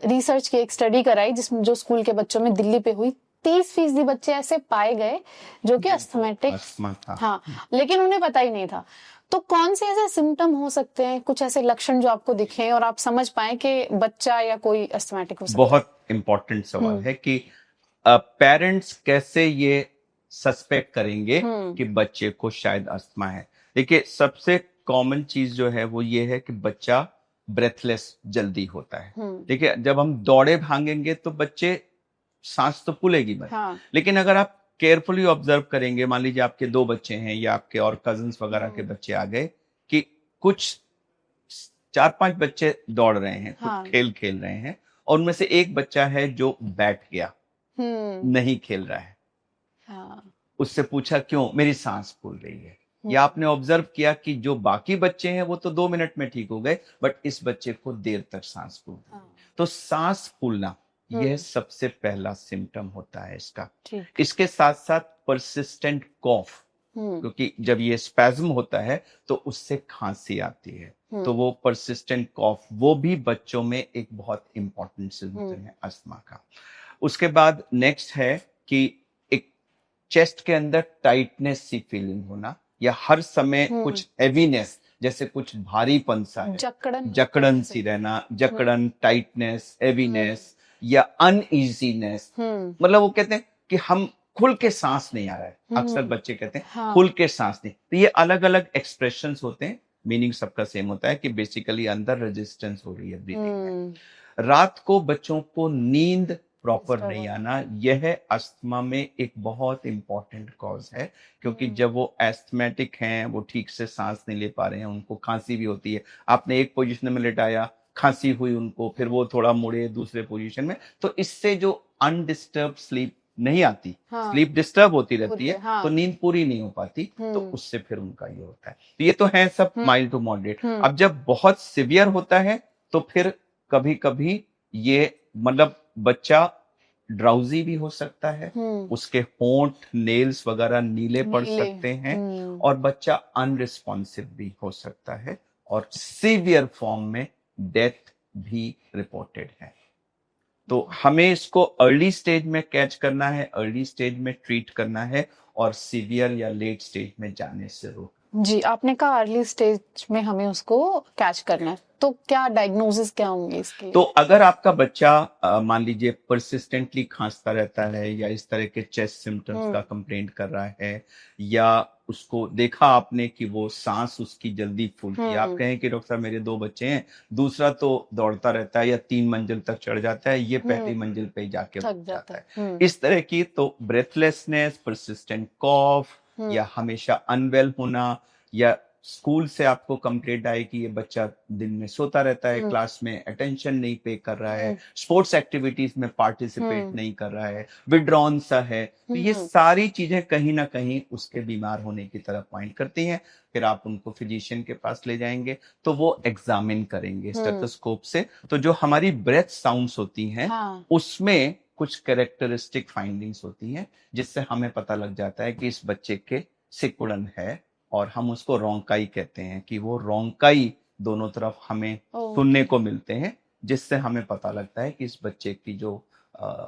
रिसर्च की, एक स्टडी कराई जिसमें जो स्कूल के बच्चों में दिल्ली पे हुई, 30% बच्चे ऐसे पाए गए जो कि अस्थमेटिक, अस्थमा था। हाँ, लेकिन उन्हें पता ही नहीं था। तो कौन से ऐसे सिम्टम हो सकते हैं, कुछ ऐसे लक्षण जो आपको दिखे और आप समझ पाए कि बच्चा या कोई अस्थमेटिक हो सकता है? बहुत इंपॉर्टेंट सवाल है कि पेरेंट्स कैसे ये सस्पेक्ट करेंगे कि बच्चे को शायद अस्थमा है। देखिए, सबसे कॉमन चीज जो है वो ये है कि बच्चा ब्रेथलेस जल्दी होता है। देखिए, जब हम दौड़े भागेंगे तो बच्चे सांस तो फूलेगी मत, लेकिन अगर आप केयरफुली ऑब्जर्व करेंगे, मान लीजिए आपके 2 बच्चे हैं या आपके और कजिन्स वगैरह के बच्चे आ गए, कि कुछ 4-5 बच्चे दौड़ रहे हैं, कुछ खेल खेल रहे हैं, और उनमें से एक बच्चा है जो बैठ गया, नहीं खेल रहा है। उससे पूछा क्यों? मेरी सांस फूल रही है। या आपने ऑब्जर्व किया कि जो बाकी बच्चे हैं वो तो 2 मिनट में ठीक हो गए, बट इस बच्चे को देर तक सांस फूल रही है। तो सांस फूलना यह सबसे पहला सिम्टम होता है इसका। इसके साथ साथ परसिस्टेंट कॉफ, क्योंकि जब ये स्पैज्म होता है तो उससे खांसी आती है, तो वो परसिस्टेंट कॉफ, वो भी बच्चों में एक बहुत इंपॉर्टेंट सिम्टम है अस्थमा का। उसके बाद नेक्स्ट है कि एक चेस्ट के अंदर टाइटनेस सी फीलिंग होना, या हर समय कुछ हेवीनेस, जैसे कुछ भारीपन सा है, जकड़न सी रहना, जकड़न, टाइटनेस, हेवीनेस या अनईजीनेस। मतलब वो कहते हैं कि हम खुल के सांस नहीं आ रहा है, अक्सर बच्चे कहते हैं खुल के सांस नहीं। तो ये अलग अलग एक्सप्रेशंस होते हैं, मीनिंग सबका सेम होता है कि बेसिकली अंदर रेजिस्टेंस हो रही है ब्रीथिंग में। रात को बच्चों को नींद प्रॉपर नहीं आना, यह अस्थमा में एक बहुत इंपॉर्टेंट कॉज है, क्योंकि जब वो एस्थमेटिक हैं, वो ठीक से सांस नहीं ले पा रहे हैं, उनको खांसी भी होती है। आपने एक पोजीशन में लेटाया, खांसी हुई उनको, फिर वो थोड़ा मुड़े दूसरे पोजीशन में, तो इससे जो अनडिस्टर्ब स्लीप नहीं आती, स्लीप डिस्टर्ब होती रहती है, तो नींद पूरी नहीं हो पाती, तो उससे फिर उनका ये होता है। तो ये तो है सब माइल्ड टू मॉडरेट। अब जब बहुत सिवियर होता है तो फिर कभी कभी ये, मतलब बच्चा ड्राउजी भी हो सकता है, उसके होंठ, नेल्स वगैरह नीले पड़ सकते हैं, और बच्चा अनरिस्पॉन्सिव भी हो सकता है, और सीवियर फॉर्म में डेथ भी रिपोर्टेड है। तो हमें इसको अर्ली स्टेज में कैच करना है, अर्ली स्टेज में ट्रीट करना है, और सीवियर या लेट स्टेज में जाने से रोकना। जी, आपने कहा अर्ली स्टेज में हमें उसको कैच करना है, तो क्या डायग्नोसिस क्या होंगे इसके? तो अगर आपका बच्चा मान लीजिए परसिस्टेंटली खांसता रहता है, या इस तरह के चेस्ट सिम्टम्स का कंप्लेंट कर रहा है, या उसको देखा आपने कि वो सांस उसकी जल्दी फूलती है, आप कहें कि डॉक्टर साहब मेरे 2 बच्चे हैं, दूसरा तो दौड़ता रहता है या 3 मंजिल तक चढ़ जाता है, ये पहली मंजिल पे ही जाके रुक जाता है, इस तरह की, तो ब्रेथलेसनेस, परसिस्टेंट कॉफ, या हमेशा अनवेल होना, या स्कूल से आपको कंप्लेंट आए कि ये बच्चा दिन में सोता रहता है, क्लास में अटेंशन नहीं पे कर रहा है, स्पोर्ट्स एक्टिविटीज में पार्टिसिपेट नहीं कर रहा है, विड्रॉन सा है, तो ये सारी चीजें कहीं ना कहीं उसके बीमार होने की तरफ पॉइंट करती हैं। फिर आप उनको फिजिशियन के पास ले जाएंगे, तो वो एग्जामिन करेंगे स्टेथोस्कोप से, तो जो हमारी ब्रेथ साउंड्स होती हैं, उसमें कुछ कैरेक्टरिस्टिक फाइंडिंग्स होती हैं, जिससे हमें पता लग जाता है कि इस बच्चे के सिकुड़न है, और हम उसको रोंकाई कहते हैं, कि वो रोंकाई दोनों तरफ हमें ओके। सुनने को मिलते हैं, जिससे हमें पता लगता है कि इस बच्चे की जो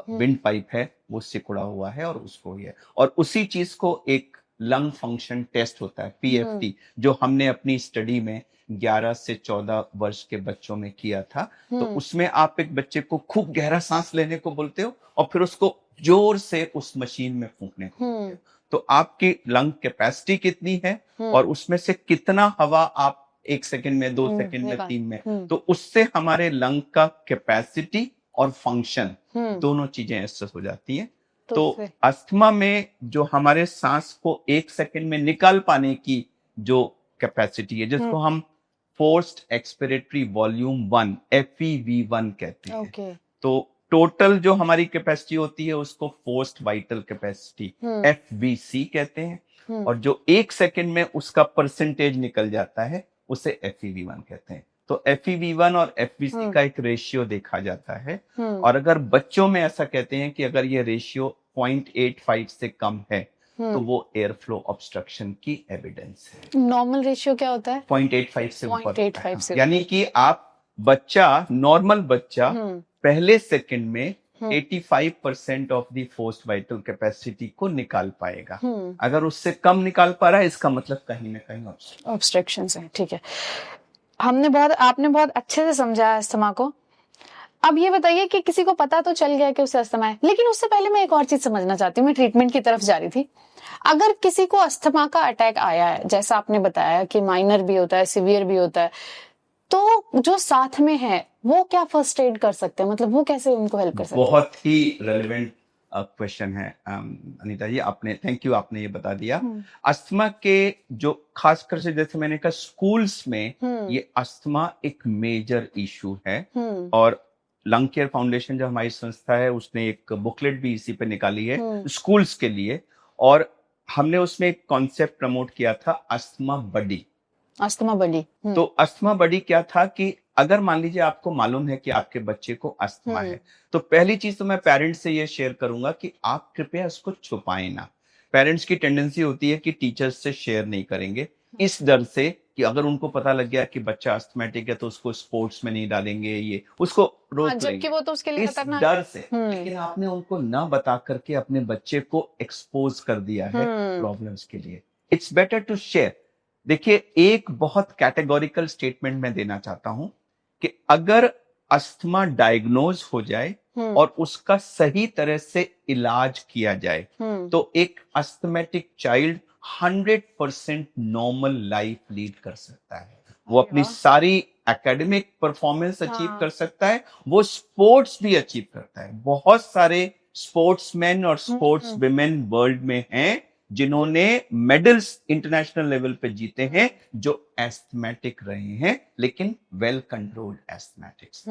विंड पाइप है वो सिकुड़ा हुआ है और उसको ये, और उसी चीज को एक लंग फंक्शन टेस्ट होता है पीएफटी, जो हमने अपनी स्टडी में 11 से 14 वर्ष के बच्चों में किया था। तो उसमें आप एक बच्चे को खूब गहरा सांस लेने को बोलते हो और फिर उसको जोर से उस मशीन में फूंकने को बोलते हो। तो आपकी लंग कैपेसिटी कितनी है और उसमें से कितना हवा आप 1 सेकंड में, 2 सेकंड में, 3 में, तो उससे हमारे लंग का कैपेसिटी और फंक्शन दोनों चीजें एसेस हो जाती हैं। तो अस्थमा में जो हमारे सांस को 1 सेकंड में निकाल पाने की जो कैपेसिटी है, जिसको हम फोर्स्ड एक्सपिरेटरी वॉल्यूम 1 FEV1 कहते हैं। तो टोटल जो हमारी कैपेसिटी होती है उसको फोर्स्ड वाइटल कैपेसिटी FVC कहते हैं, और जो 1 सेकंड में उसका परसेंटेज निकल जाता है उसे FEV1 कहते हैं। तो FEV1 और FVC का एक रेशियो देखा जाता है, और अगर बच्चों में ऐसा कहते हैं कि अगर ये रेशियो 0.85 से कम है तो वो एयर फ्लो ऑब्स्ट्रक्शन की एविडेंस है। नॉर्मल रेशियो क्या होता है? 0.85 से ऊपर। 0.85 से, यानी कि आप बच्चा, नॉर्मल बच्चा पहले सेकंड में 85% of the forced vital capacity को निकाल पाएगा। अगर उससे कम निकाल पा रहा है, इसका मतलब कहीं ना कहीं ऑब्स्ट्रक्शन है। ठीक है, आपने बहुत अच्छे से समझा अस्थमा को। अब ये बताइए कि किसी को पता तो चल गया कि उसे अस्थमा है, लेकिन उससे पहले मैं एक और चीज समझना चाहती हूँ, मैं ट्रीटमेंट की तरफ जा रही थी। अगर किसी को अस्थमा का अटैक आया है, जैसा आपने बताया कि माइनर भी होता है, सिवियर भी होता है, तो जो साथ में है वो क्या फर्स्ट एड कर सकते हैं, मतलब वो कैसे उनको हेल्प कर सकते हैं? बहुत ही रेलेवेंट क्वेश्चन है अनीता जी, आपने, थैंक यू, आपने ये बता दिया। अस्थमा के जो खासकर से, जैसे मैंने कहा, स्कूल्स में ये अस्थमा एक मेजर इशू है, और लंग केयर फाउंडेशन जो हमारी संस्था है उसने एक बुकलेट भी इसी पे निकाली है स्कूल्स के लिए, और हमने उसमें एक कॉन्सेप्ट प्रमोट किया था, अस्थमा बडी। अस्थमा बडी। तो अस्थमा बडी क्या था कि अगर मान लीजिए आपको मालूम है कि आपके बच्चे को अस्थमा है, तो पहली चीज तो मैं पेरेंट्स से ये शेयर करूंगा कि आप कृपया इसको छुपाएं ना। पेरेंट्स की टेंडेंसी होती है कि टीचर्स से शेयर नहीं करेंगे, इस डर से कि अगर उनको पता लग गया कि बच्चा अस्थमेटिक है तो उसको स्पोर्ट्स में नहीं डालेंगे, ये उसको रोक लेंगे, जबकि वो तो उसके लिए इस डर से। लेकिन आपने उनको ना बता करके अपने बच्चे को एक्सपोज कर दिया है प्रॉब्लम्स के लिए। It's better to share. देखिए, एक बहुत कैटेगोरिकल स्टेटमेंट मैं देना चाहता हूं कि अगर अस्थमा डायग्नोज हो जाए और उसका सही तरह से इलाज किया जाए तो एक asthmatic child 100% normal life lead कर सकता है। वो अपनी सारी एकेडमिक परफॉर्मेंस अचीव कर सकता है, वो स्पोर्ट्स भी अचीव करता है। बहुत सारे स्पोर्ट्समैन और स्पोर्ट्स विमेन वर्ल्ड में हैं जिन्होंने मेडल्स इंटरनेशनल लेवल पे जीते हैं, जो एस्थमेटिक रहे हैं, लेकिन वेल कंट्रोल्ड एस्थमेटिक्स।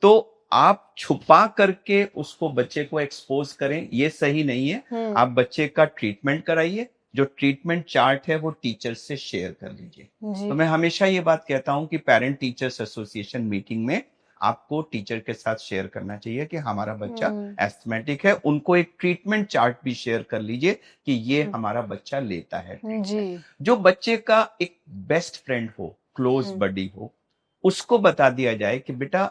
तो आप छुपा करके उसको, बच्चे को एक्सपोज करें, ये सही नहीं है। आप बच्चे का ट्रीटमेंट कराइए, जो ट्रीटमेंट चार्ट है वो टीचर से शेयर कर लीजिए। तो मैं हमेशा ये बात कहता हूं कि पेरेंट टीचर्स एसोसिएशन मीटिंग में आपको टीचर के साथ शेयर करना चाहिए कि हमारा बच्चा एस्थमेटिक है। उनको एक ट्रीटमेंट चार्ट भी शेयर कर लीजिए कि ये हमारा बच्चा लेता है जी। जो बच्चे का एक बेस्ट फ्रेंड हो, क्लोज बडी हो, उसको बता दिया जाए कि बेटा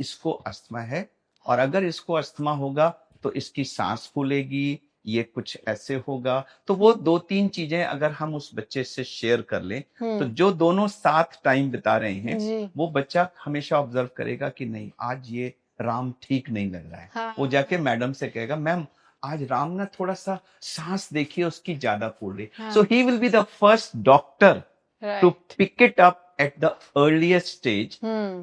इसको अस्थमा है, और अगर इसको अस्थमा होगा तो इसकी सांस फूलेगी, ये कुछ ऐसे होगा। तो वो 2-3 चीजें अगर हम उस बच्चे से शेयर कर लें तो जो दोनों साथ टाइम बिता रहे हैं वो बच्चा हमेशा ऑब्जर्व करेगा कि नहीं, आज ये राम ठीक नहीं लग रहा है। हाँ। वो जाके मैडम से कहेगा, मैम आज राम ना थोड़ा सा सांस देखिए उसकी ज्यादा फूल रही। So he will be the first doctor to pick it up at the earliest stage,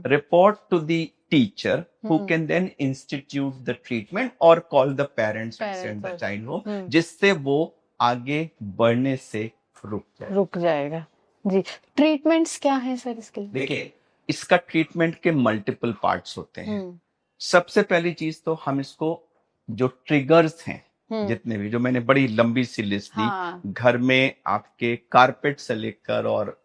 report to the teacher who can then institute the treatment or call the parents and send the child home, जिससे वो आगे बढ़ने से रुक जाएगा जी। Treatments क्या है sir इसके लिए? देखिए, इसका ट्रीटमेंट के मल्टीपल पार्ट्स होते हैं। सबसे पहली चीज तो हम इसको, जो ट्रिगर्स हैं जितने भी, जो मैंने बड़ी लंबी सी लिस्ट दी, घर में आपके कारपेट से लेकर और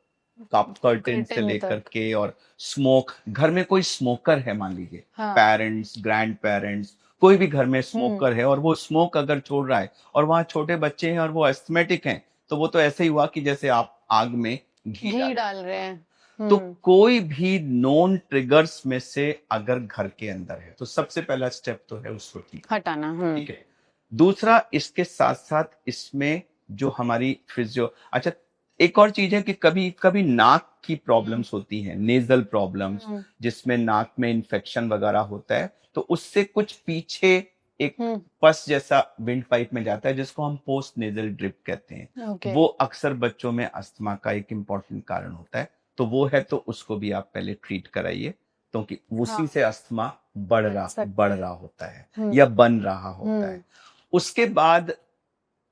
कर्टेन से लेकर के, और स्मोक, घर में कोई स्मोकर है मान लीजिए, पेरेंट्स, ग्रैंड पेरेंट्स, कोई भी घर में स्मोकर है और वो स्मोक अगर छोड़ रहा है और वहां छोटे बच्चे हैं और वो एस्थमेटिक हैं, तो वो तो ऐसे ही हुआ कि जैसे आप आग में घी डाल रहे हैं। तो कोई भी नॉन ट्रिगर्स में से अगर घर के अंदर है तो सबसे पहला स्टेप तो है उसको ठीक हटाना। ठीक है। दूसरा, इसके साथ साथ इसमें जो हमारी फिजियो, अच्छा एक और चीज है कि कभी कभी नाक की प्रॉब्लम्स होती हैं, नेजल प्रॉब्लम्स, जिसमें नाक में इन्फेक्शन वगैरह होता है, तो उससे कुछ पीछे एक पस जैसा विंड पाइप में जाता है जिसको हम पोस्ट नेजल ड्रिप कहते हैं। ओके। वो अक्सर बच्चों में अस्थमा का एक इम्पॉर्टेंट कारण होता है, तो वो है तो उसको भी आप पहले ट्रीट कराइए, क्योंकि उसी से अस्थमा बढ़ रहा होता है या बन रहा होता है। उसके बाद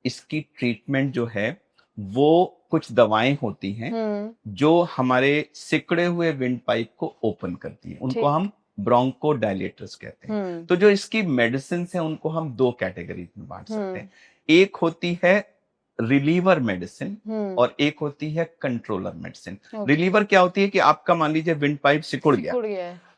इसकी ट्रीटमेंट जो है वो कुछ दवाएं होती हैं जो हमारे सिकुड़े हुए विंड पाइप को ओपन करती हैं, उनको हम ब्रोंको डायलेटर्स कहते हैं। तो जो इसकी मेडिसिन है उनको हम दो कैटेगरीज में बांट सकते हैं। एक होती है रिलीवर मेडिसिन और एक होती है कंट्रोलर मेडिसिन। रिलीवर क्या होती है कि आपका मान लीजिए विंड पाइप सिकुड़ गया,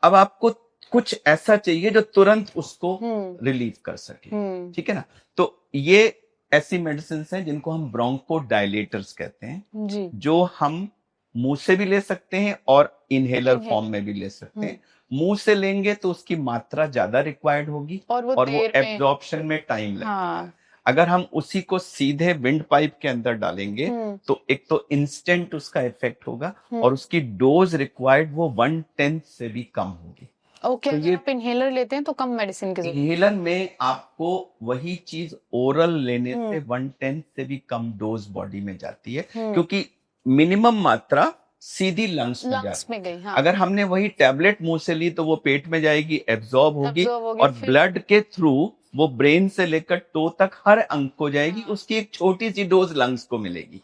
अब आपको कुछ ऐसा चाहिए जो तुरंत उसको रिलीव कर सके, ठीक है ना। तो ये ऐसी मेडिसिन हैं जिनको हम ब्रोंको डायलेटर्स कहते हैं जी। जो हम मुंह से भी ले सकते हैं और इनहेलर फॉर्म में भी ले सकते हैं। मुंह से लेंगे तो उसकी मात्रा ज्यादा रिक्वायर्ड होगी और वो एब्जॉर्प्शन में टाइम लगेगा। अगर हम उसी को सीधे विंड पाइप के अंदर डालेंगे तो एक तो इंस्टेंट उसका इफेक्ट होगा और उसकी डोज रिक्वायर्ड वो 1/10 से भी कम होगी। ओके, तो आप इनहेलर लेते हैं तो कम मेडिसिन की जरूरत। इनहेलर में आपको वही चीज ओरल लेने से 1/10 से भी कम डोज बॉडी में जाती है, क्योंकि मिनिमम मात्रा सीधी लंग्स में गई। अगर हमने वही टैबलेट मुंह से ली तो वो पेट में जाएगी, एब्जॉर्ब होगी और ब्लड के थ्रू वो ब्रेन से लेकर टो तक हर अंग को जाएगी। उसकी एक छोटी सी डोज लंग्स को मिलेगी।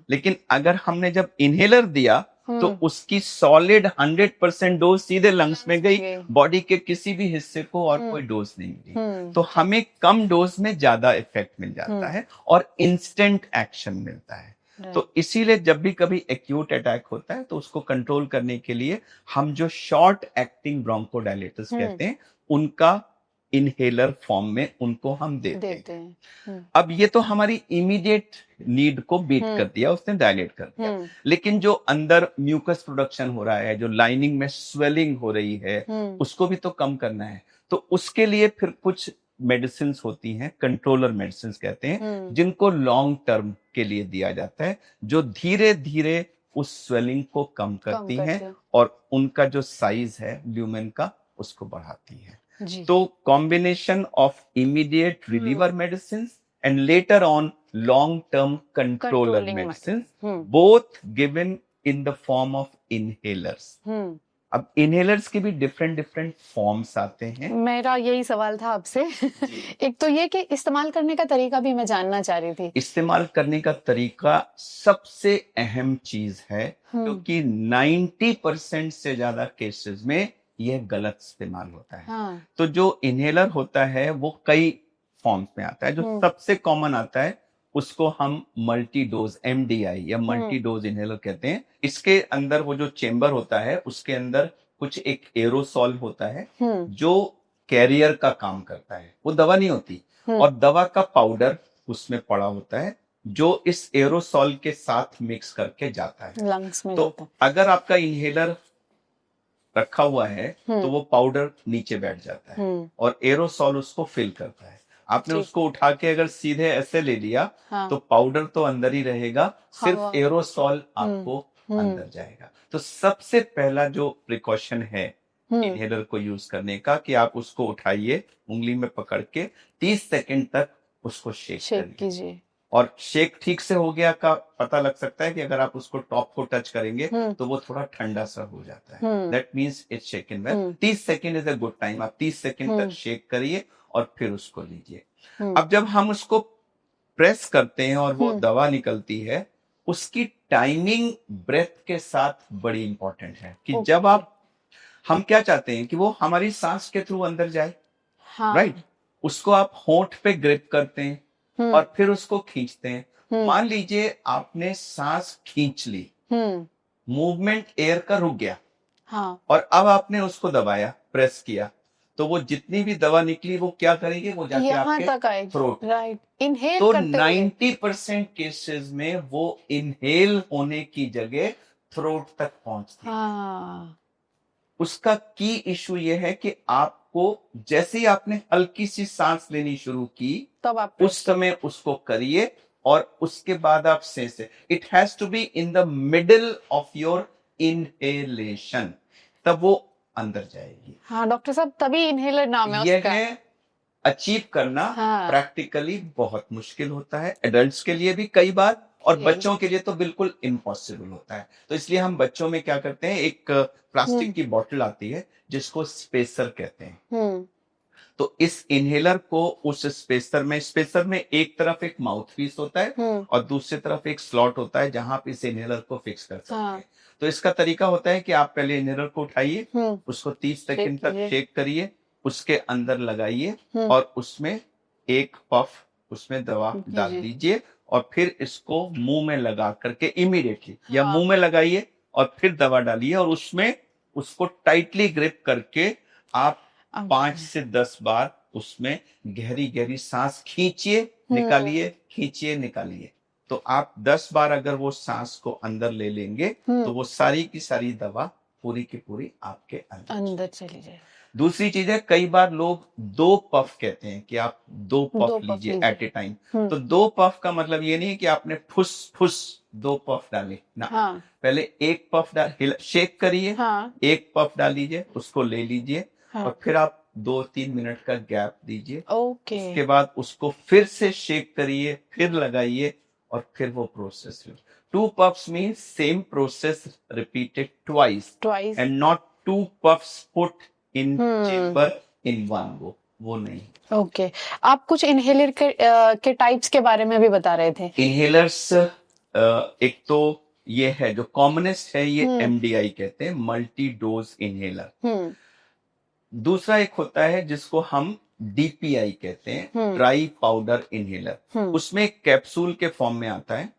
लेकिन अगर हमने जब इनहेलर दिया तो उसकी सॉलिड 100% डोज सीधे लंग्स में गई, बॉडी के किसी भी हिस्से को और कोई डोज नहीं मिली। तो हमें कम डोज में ज्यादा इफेक्ट मिल जाता है और इंस्टेंट एक्शन मिलता है। तो इसीलिए जब भी कभी एक्यूट अटैक होता है तो उसको कंट्रोल करने के लिए हम जो शॉर्ट एक्टिंग ब्रोंकोडायलेटर्स कहते हैं उनका इनहेलर फॉर्म में उनको हम देते हैं। अब ये तो हमारी इमीडिएट नीड को बीट कर दिया, उसने डायलेट कर दिया। लेकिन जो अंदर म्यूकस प्रोडक्शन हो रहा है, जो लाइनिंग में स्वेलिंग हो रही है, उसको भी तो कम करना है। तो उसके लिए फिर कुछ मेडिसिन होती हैं, कंट्रोलर मेडिसिन कहते हैं, जिनको लॉन्ग टर्म के लिए दिया जाता है, जो धीरे धीरे उस स्वेलिंग को कम करती हैं और उनका जो साइज है ल्यूमेन का उसको बढ़ाती है। तो combination of immediate reliever medicine and later on long term controller medicine, both given in the form of inhalers. अब इनहेलर्स के भी डिफरेंट फॉर्म्स आते हैं। मेरा यही सवाल था आपसे। एक तो ये कि इस्तेमाल करने का तरीका भी मैं जानना चाह रही थी। इस्तेमाल करने का तरीका सबसे अहम चीज है, क्योंकि 90% से ज्यादा केसेस में यह गलत इस्तेमाल होता है। तो जो इनहेलर होता है वो कई फॉर्म्स में आता है। जो सबसे कॉमन आता है उसको हम मल्टी डोज MDI या मल्टी डोज इनहेलर कहते हैं। इसके अंदर वो जो चेंबर होता है उसके अंदर कुछ एक एरोसॉल होता है जो कैरियर का काम करता है। वो दवा नहीं होती और दवा का पाउडर उसमें पड़ा होता है जो इस एरोसॉल के साथ मिक्स करके जाता है लंग्स में। तो अगर आपका इनहेलर रखा हुआ है तो वो पाउडर नीचे बैठ जाता है और एरोसॉल उसको फिल करता है। आपने उसको उठा के अगर सीधे ऐसे ले लिया तो पाउडर तो अंदर ही रहेगा, सिर्फ एरोसॉल आपको अंदर जाएगा। तो सबसे पहला जो प्रिकॉशन है इनहेलर को यूज करने का कि आप उसको उठाइए, उंगली में पकड़ के 30 सेकंड तक उसको शेक कीजिए। और शेक ठीक से हो गया का पता लग सकता है कि अगर आप उसको टॉप को टच करेंगे तो वो थोड़ा ठंडा सा हो जाता है। That means it's shaken well. 30 second is a good time. आप 30 सेकंड तक शेक करिए और फिर उसको लीजिए। अब जब हम उसको प्रेस करते हैं और वो दवा निकलती है, उसकी टाइमिंग ब्रेथ के साथ बड़ी इंपॉर्टेंट है कि जब हम क्या चाहते हैं कि वो हमारी सांस के थ्रू अंदर जाए, राइट? उसको आप होंठ पे ग्रिप करते हैं और फिर उसको खींचते हैं। मान लीजिए आपने सांस खींच ली, मूवमेंट एयर का रुक गया और अब आपने उसको दबाया, प्रेस किया, तो वो जितनी भी दवा निकली वो क्या करेगी, वो जाके आपके थ्रोट, राइट, इनहेल। तो 90% केसेस में वो इनहेल होने की जगह थ्रोट तक पहुंचती है। हाँ, उसका की इशू ये है कि आपको जैसे ही आपने हल्की सी सांस लेनी शुरू की, तब आप उस समय उसको करिए और उसके बाद आप से it has to be in the middle of your inhalation, तब वो अंदर जाएगी। हाँ डॉक्टर साहब, तभी इनहेलर नाम है यह उसका। अचीव करना हाँ, प्रैक्टिकली बहुत मुश्किल होता है, एडल्ट्स के लिए भी कई बार, और जी। बच्चों के लिए तो बिल्कुल इम्पॉसिबल होता है। तो इसलिए हम बच्चों में क्या करते हैं, एक प्लास्टिक की बोतल आती है जिसको स्पेसर कहते हैं। हम्म तो इस इनहेलर को उस स्पेसर में एक तरफ एक माउथ पीस होता है हम्म और दूसरी तरफ एक स्लॉट होता है जहां आप इस इनहेलर को फिक्स कर सकते हाँ, हैं। तो इसका तरीका होता है कि आप पहले इनहेलर को उठाइए, उसको 30 शेक सेकंड तक कीजिए। शेक करिए, उसके अंदर लगाइए हम्म और उसमें एक पफ उसमें दवा डाल जी। दीजिए और फिर इसको मुंह में लगा करके इमीडिएटली, या हाँ, मुंह में लगाइए और फिर दवा डालिए और उसमें उसको टाइटली ग्रिप करके आप 5 से 10 बार उसमें गहरी गहरी सांस खींचिए निकालिए, खींचिए निकालिए। तो आप 10 बार अगर वो सांस को अंदर ले लेंगे तो वो सारी की सारी दवा पूरी की पूरी आपके अंदर अंदर चली जाए। दूसरी चीज है, कई बार लोग 2 पफ कहते हैं कि आप 2 दो पफ पफ लीजिए लीजिए। At a time. तो 2 पफ का मतलब ये नहीं है कि आपने फुस फुस 2 पफ डाले ना, हाँ, पहले एक पफ शेक करिए, हाँ, एक पफ डाल लीजिए, उसको ले लीजिए हाँ, और फिर आप 2-3 मिनट का गैप दीजिए। ओके, उसके बाद उसको फिर से शेक करिए, फिर लगाइए और फिर वो process. 2 puffs means same process repeated twice twice. and not 2 puffs put in chamber in one go, वो नहीं। ओके, आप कुछ इनहेलर के टाइप्स के बारे में भी बता रहे थे। इनहेलर्स एक तो ये है जो कॉमनेस्ट है, ये एमडीआई कहते हैं, मल्टी डोज इनहेलर। दूसरा एक होता है जिसको हम डीपीआई कहते हैं, ड्राई पाउडर इनहेलर। उसमें एक कैप्सूल के फॉर्म में आता है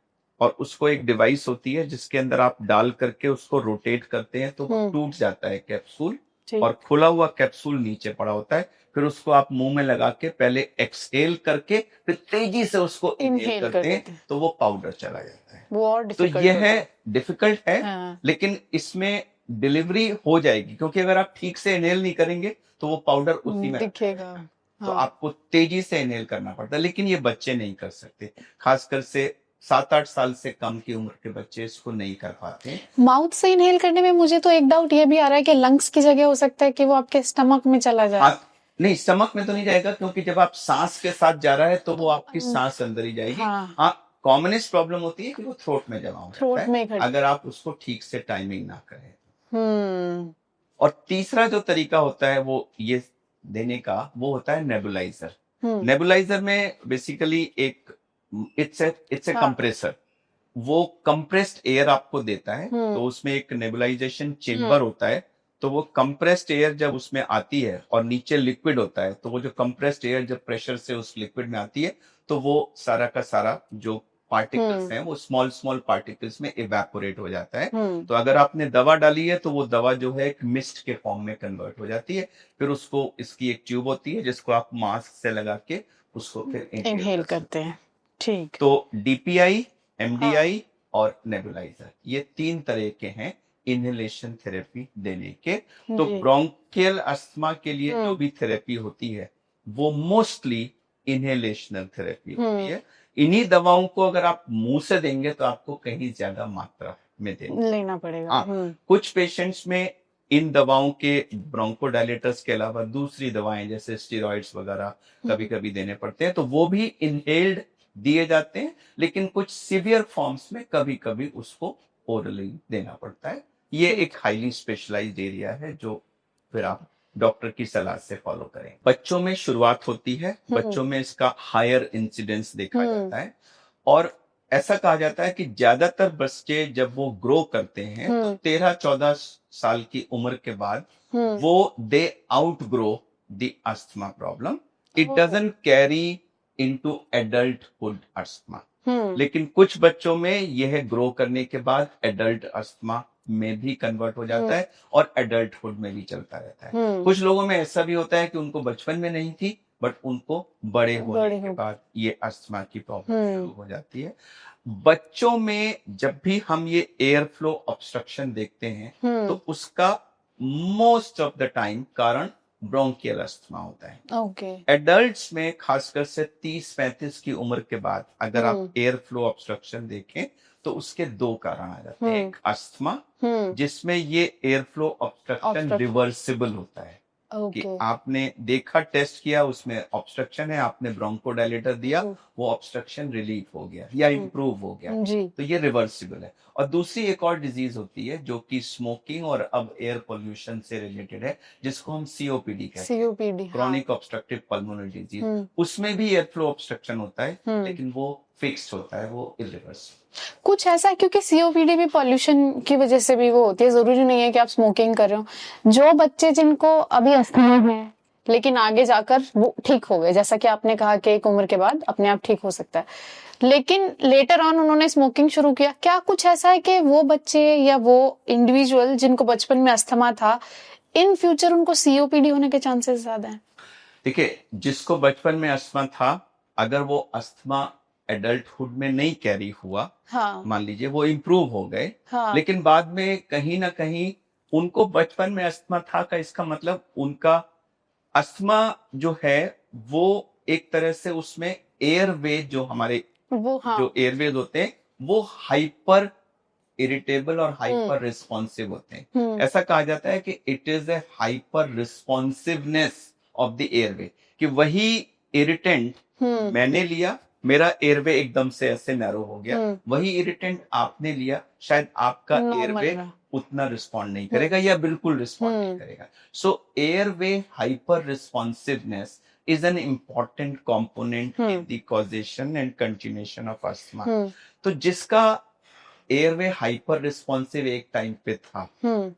और उसको एक डिवाइस होती है जिसके अंदर आप डाल करके उसको रोटेट करते हैं तो वो टूट जाता है कैप्सूल और खुला हुआ कैप्सूल नीचे पड़ा होता है। फिर उसको आप मुंह में लगा के पहले एक्सहेल करके फिर तेजी से उसको इनहेल करते हैं तो वो पाउडर चला जाता है। वो और तो डिफिकल्ट ये है, डिफिकल्ट है, हाँ। लेकिन इसमें डिलीवरी हो जाएगी क्योंकि अगर आप ठीक से इनहेल नहीं करेंगे तो वो पाउडर उसी में दिखेगा। तो आपको तेजी से इनहेल करना पड़ता है, लेकिन ये बच्चे नहीं कर सकते, खासकर से 7-8 साल से कम की उम्र के बच्चे इसको नहीं कर पाते। माउथ से इनहेल करने में मुझे तो एक डाउट ये भी आ रहा है कि लंग्स की जगह हो सकता है कि वो आपके स्टमक में चला जाए। हाँ, नहीं, स्टमक में तो नहीं जाएगा क्योंकि जब आप सांस के साथ जा रहा है तो वो आपकी सांस अंदर ही जाएगी। हाँ, कॉमनेस्ट प्रॉब्लम होती है कि वो थ्रोट में जमा हो जाता है अगर आप उसको ठीक से टाइमिंग ना करें। और तीसरा जो तरीका होता है वो ये देने का, वो होता है नेबुलाइजर। नेबुलाइजर में बेसिकली एक इट्स ए कंप्रेसर, वो कंप्रेस्ड एयर आपको देता है। तो उसमें एक नेबुलाइजेशन चेम्बर होता है, तो वो कंप्रेस्ड एयर जब उसमें आती है और नीचे लिक्विड होता है तो वो जो कंप्रेस्ड एयर जब प्रेशर से उस लिक्विड में आती है तो वो सारा का सारा जो पार्टिकल्स हैं वो स्मॉल स्मॉल पार्टिकल्स में इवेपोरेट हो जाता है। तो अगर आपने दवा डाली है तो वो दवा जो है एक मिस्ट के फॉर्म में कन्वर्ट हो जाती है। फिर उसको, इसकी एक ट्यूब होती है जिसको आप मास्क से लगा के उसको फिर इनहेल करते हैं। ठीक। तो डीपीआई, एमडीआई और नेबुलाइजर, ये 3 तरह के हैं इनहेलेशन थेरेपी देने के। तो ब्रोंकियल अस्थमा के लिए जो भी थेरेपी होती है वो मोस्टली इनहेलेशनल थेरेपी होती है। इन्हीं दवाओं को अगर आप मुंह से देंगे तो आपको कहीं ज्यादा मात्रा में लेना पड़ेगा। हाँ, कुछ पेशेंट्स में इन दवाओं के ब्रोंकोडायलेटर्स के अलावा दूसरी दवाएं जैसे स्टेरॉइड्स वगैरह कभी कभी देने पड़ते हैं, तो वो भी इनहेल्ड दिए जाते हैं, लेकिन कुछ सीवियर फॉर्म्स में कभी कभी उसको ओरली देना पड़ता है। ये एक हाईली स्पेशलाइज्ड एरिया है जो फिर आप डॉक्टर की सलाह से फॉलो करें। बच्चों में शुरुआत होती है, बच्चों में इसका हायर इंसिडेंस देखा जाता है और ऐसा कहा जाता है कि ज्यादातर बच्चे जब वो ग्रो करते हैं तो 13-14 साल की उम्र के बाद वो they outgrow the asthma problem, it doesn't carry into adulthood asthma. लेकिन कुछ बच्चों में यह ग्रो करने के बाद एडल्ट अस्थमा में भी कन्वर्ट हो जाता है और एडल्टहुड में भी चलता रहता है। कुछ लोगों में ऐसा भी होता है कि उनको बचपन में नहीं थी बट उनको बड़े होने के बाद ये अस्थमा की प्रॉब्लम शुरू हो जाती है। बच्चों में जब भी हम ये एयर फ्लो ऑब्स्ट्रक्शन देखते हैं तो उसका मोस्ट ऑफ द टाइम कारण ब्रोंकियल अस्थमा होता है। ओके। एडल्ट्स में खासकर से 30-35 की उम्र के बाद अगर आप एयर फ्लो ऑब्स्ट्रक्शन देखें तो उसके दो कारण आ जाते हैं। एक अस्थमा, जिसमें ये एयर फ्लो ऑब्स्ट्रक्शन रिवर्सिबल होता है कि आपने देखा, टेस्ट किया, उसमें ऑब्स्ट्रक्शन है, आपने ब्रोंकोडायलेटर दिया, वो ऑब्स्ट्रक्शन रिलीफ हो गया या इम्प्रूव हो गया, तो ये रिवर्सिबल है। और दूसरी एक और डिजीज होती है जो कि स्मोकिंग और अब एयर पोल्यूशन से रिलेटेड है, जिसको हम सीओपीडी कहते हैं, COPD, chronic obstructive pulmonary disease. उसमें भी एयर फ्लो ऑब्स्ट्रक्शन होता है, लेकिन वो फिक्स्ड होता है, वो इरिवर्सिबल। कुछ ऐसा है, क्योंकि सीओपीडी भी पॉल्यूशन की वजह से भी वो होती है, जरूरी नहीं है कि आप स्मोकिंग कर रहे हो। जो बच्चे जिनको अभी अस्थमा है लेकिन आगे जाकर वो ठीक हो गए, जैसा कि आपने कहा कि एक उम्र के बाद अपने आप ठीक हो सकता है, लेकिन लेटर ऑन उन्होंने स्मोकिंग शुरू किया, क्या कुछ ऐसा है कि वो बच्चे या वो इंडिविजुअल जिनको बचपन में अस्थमा था, इन फ्यूचर उनको सीओपीडी होने के चांसेस ज्यादा हैं? देखिए, जिसको बचपन में अस्थमा था, अगर वो अस्थमा एडल्टहुड में नहीं कैरी हुआ, मान लीजिए वो इम्प्रूव हो गए, लेकिन बाद में कहीं ना कहीं उनको बचपन में अस्थमा था का इसका मतलब उनका अस्थमा जो है वो एक तरह से उसमें एयरवे जो हमारे जो एयरवेज होते हैं वो हाइपर इरिटेबल और हाइपर रिस्पॉन्सिव होते हैं। ऐसा कहा जाता है कि it is a hyper responsiveness of the airway, कि वही इरिटेंट मैंने लिया, मेरा एयरवे एकदम से ऐसे नैरो हो गया, वही इरिटेंट आपने लिया, शायद आपका एयरवे उतना रिस्पॉन्ड नहीं करेगा या बिल्कुल रिस्पॉन्ड नहीं करेगा। So airway hyper responsiveness is an important component in the causation and continuation of asthma. तो जिसका एयरवे हाइपर रिस्पॉन्सिव एक टाइम पे था,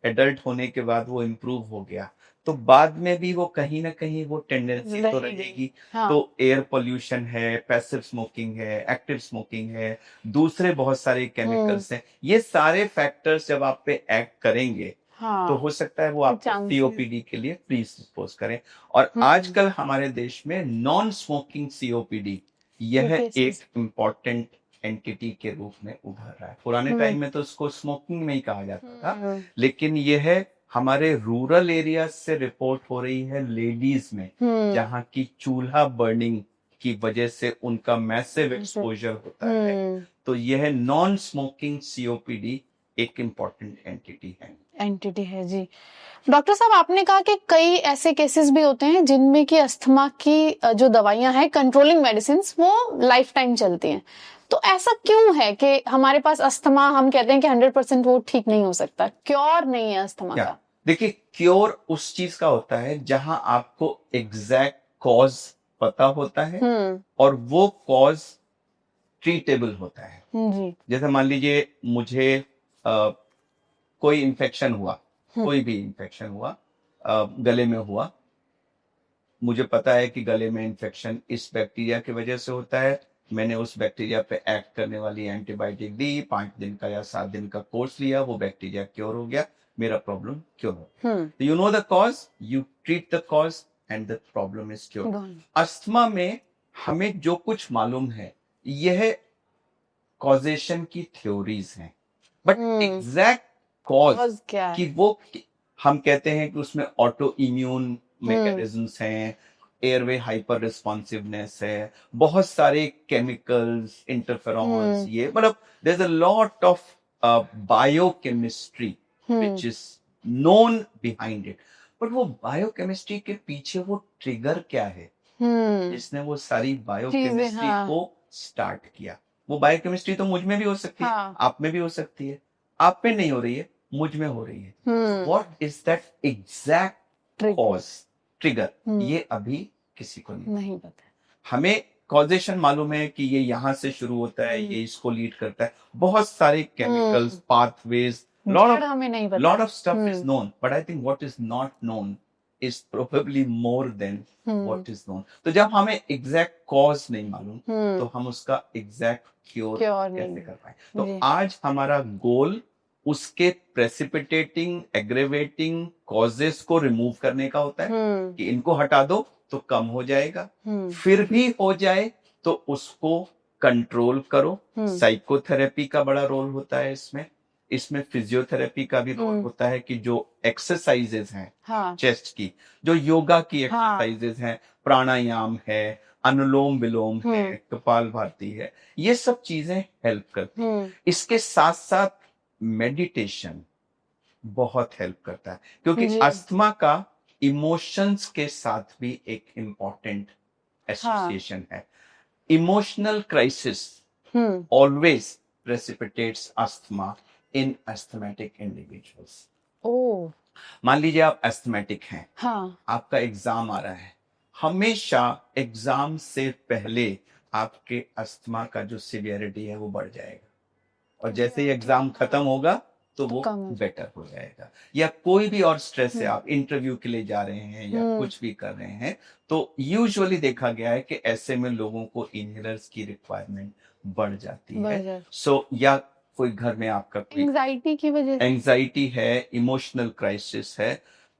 एडल्ट होने के बाद वो इम्प्रूव हो गया, तो बाद में भी वो कहीं ना कहीं वो टेंडेंसी तो रहेगी। तो एयर पोल्यूशन है, पैसिव स्मोकिंग है, एक्टिव स्मोकिंग है, दूसरे बहुत सारे केमिकल्स हैं, ये सारे फैक्टर्स जब आप पे एक्ट करेंगे तो हो सकता है वो आपको सीओपीडी के लिए प्रीडिस्पोज करें। और आजकल हमारे देश में नॉन स्मोकिंग सीओपीडी यह एक इम्पोर्टेंट एंटिटी के रूप में उभर रहा है। पुराने टाइम में तो उसको स्मोकिंग में ही कहा जाता था, लेकिन यह हमारे रूरल एरिया से रिपोर्ट हो रही है लेडीज में, जहाँ की चूल्हा बर्निंग की वजह से उनका मैसिव एक्सपोजर होता है। तो यह नॉन स्मोकिंग सीओपीडी एक इम्पोर्टेंट एंटिटी है जी। डॉक्टर साहब, आपने कहा कि कई ऐसे केसेस भी होते हैं जिनमें कि अस्थमा की जो दवाइयां हैं, कंट्रोलिंग मेडिसिन, वो लाइफ टाइम चलती हैं। तो ऐसा क्यों है कि हमारे पास अस्थमा, हम कहते हैं कि 100% वो ठीक नहीं हो सकता, क्योर नहीं है अस्थमा का? देखिए, क्योर उस चीज का होता है जहां आपको एग्जैक्ट कॉज पता होता है और वो कॉज ट्रीटेबल होता है। जी। जैसे मान लीजिए मुझे कोई इन्फेक्शन हुआ, कोई भी इन्फेक्शन हुआ, गले में हुआ, मुझे पता है कि गले में इन्फेक्शन इस बैक्टीरिया की वजह से होता है, मैंने उस बैक्टीरिया पे एक्ट करने वाली एंटीबायोटिक दी, 5 दिन का या 7 दिन का कोर्स लिया, वो बैक्टीरिया क्योर हो गया, मेरा प्रॉब्लम क्योर हो गया। You know the cause, you treat the cause and the problem is cure. Asthma में हमें जो कुछ मालूम है यह कॉजेशन की थ्योरीज हैं, बट एग्जैक्ट कॉज कि वो हम कहते हैं कि उसमें ऑटो इम्यून मैकेनिज्म्स हैं, एयरवे हाइपर रिस्पॉन्सिवनेस है, बहुत सारे केमिकल्स, इंटरफेरॉन्स, ये मतलब there is a lot of biochemistry which is known behind it. But वो बायोकेमिस्ट्री के पीछे वो ट्रिगर क्या है जिसने वो सारी बायोकेमिस्ट्री को स्टार्ट किया? वो बायोकेमिस्ट्री तो मुझ में भी हो सकती है, आप में भी हो सकती है, आप में नहीं हो रही है, मुझ में हो रही है। What is that exact cause, trigger, ये अभी किसी को नहीं पता। हमें कॉजेशन मालूम है कि ये यहाँ से शुरू होता है, ये इसको लीड करता है, बहुत सारे chemicals, pathways, lot of stuff is known, but I think what is not known is probably more than what is known. तो जब हमें एग्जैक्ट कॉज नहीं मालूम तो हम उसका एग्जैक्ट क्योर कैसे कर पाए? तो आज हमारा गोल उसके प्रेसिपिटेटिंग, एग्रेवेटिंग कॉजेस को रिमूव करने का होता है कि इनको हटा दो तो कम हो जाएगा, फिर भी हो जाए तो उसको कंट्रोल करो। हम्म। साइकोथेरेपी का बड़ा रोल होता है इसमें। इसमें फिजियोथेरेपी का भी रोल होता है कि जो एक्सरसाइजेज हैं हाँ चेस्ट की, जो योगा की हाँ एक्सरसाइजेज हैं, प्राणायाम है, अनुलोम विलोम है, कपालभाति है, ये सब चीजें हेल्प करती हैं। इसके साथ साथ मेडिटेशन बहुत हेल्प करता है, क्योंकि जी अस्थमा का इमोशंस के साथ भी एक इम्पॉर्टेंट हाँ एसोसिएशन है। Emotional crisis hmm always precipitates asthma in asthmatic individuals. ओ मान लीजिए आप एस्थमेटिक हैं, हाँ आपका एग्जाम आ रहा है, हमेशा एग्जाम से पहले आपके अस्थमा का जो सिवियरिटी है वो बढ़ जाएगा, और जैसे ही एग्जाम खत्म होगा तो वो कम हो बेटर हो जाएगा। या कोई भी और स्ट्रेस है, हम्म आप इंटरव्यू के लिए जा रहे हैं या हम्म कुछ भी कर रहे हैं, तो यूजुअली देखा गया है कि ऐसे में लोगों को इनहेलर्स की रिक्वायरमेंट बढ़ जाती बढ़ है। जाए सो या कोई घर में आपका कोई एंजाइटी की वजह से एंजाइटी है, इमोशनल क्राइसिस है,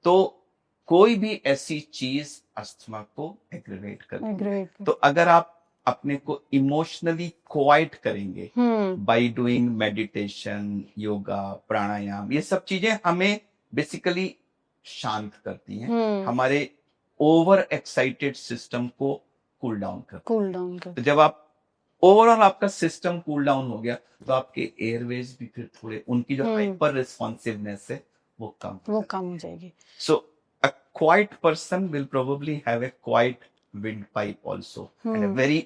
तो कोई भी ऐसी चीज अस्थमा को एग्रीवेट करती है। एग्रीवेट तो अगर आप अपने को इमोशनली क्वाइट करेंगे बाय डूइंग मेडिटेशन, योगा, प्राणायाम, ये सब चीजें हमें बेसिकली शांत करती हैं, हमारे ओवर एक्साइटेड सिस्टम को कूल डाउन करती कूल डाउन हैं। कर तो जब आप ओवरऑल आपका सिस्टम कूल डाउन हो गया, तो आपके एयरवेज भी फिर थोड़े, उनकी जो हाइपर रिस्पॉन्सिवनेस है वो कम वो कम हो जाएगी। So a quiet person will probably have a quiet windpipe also, and a very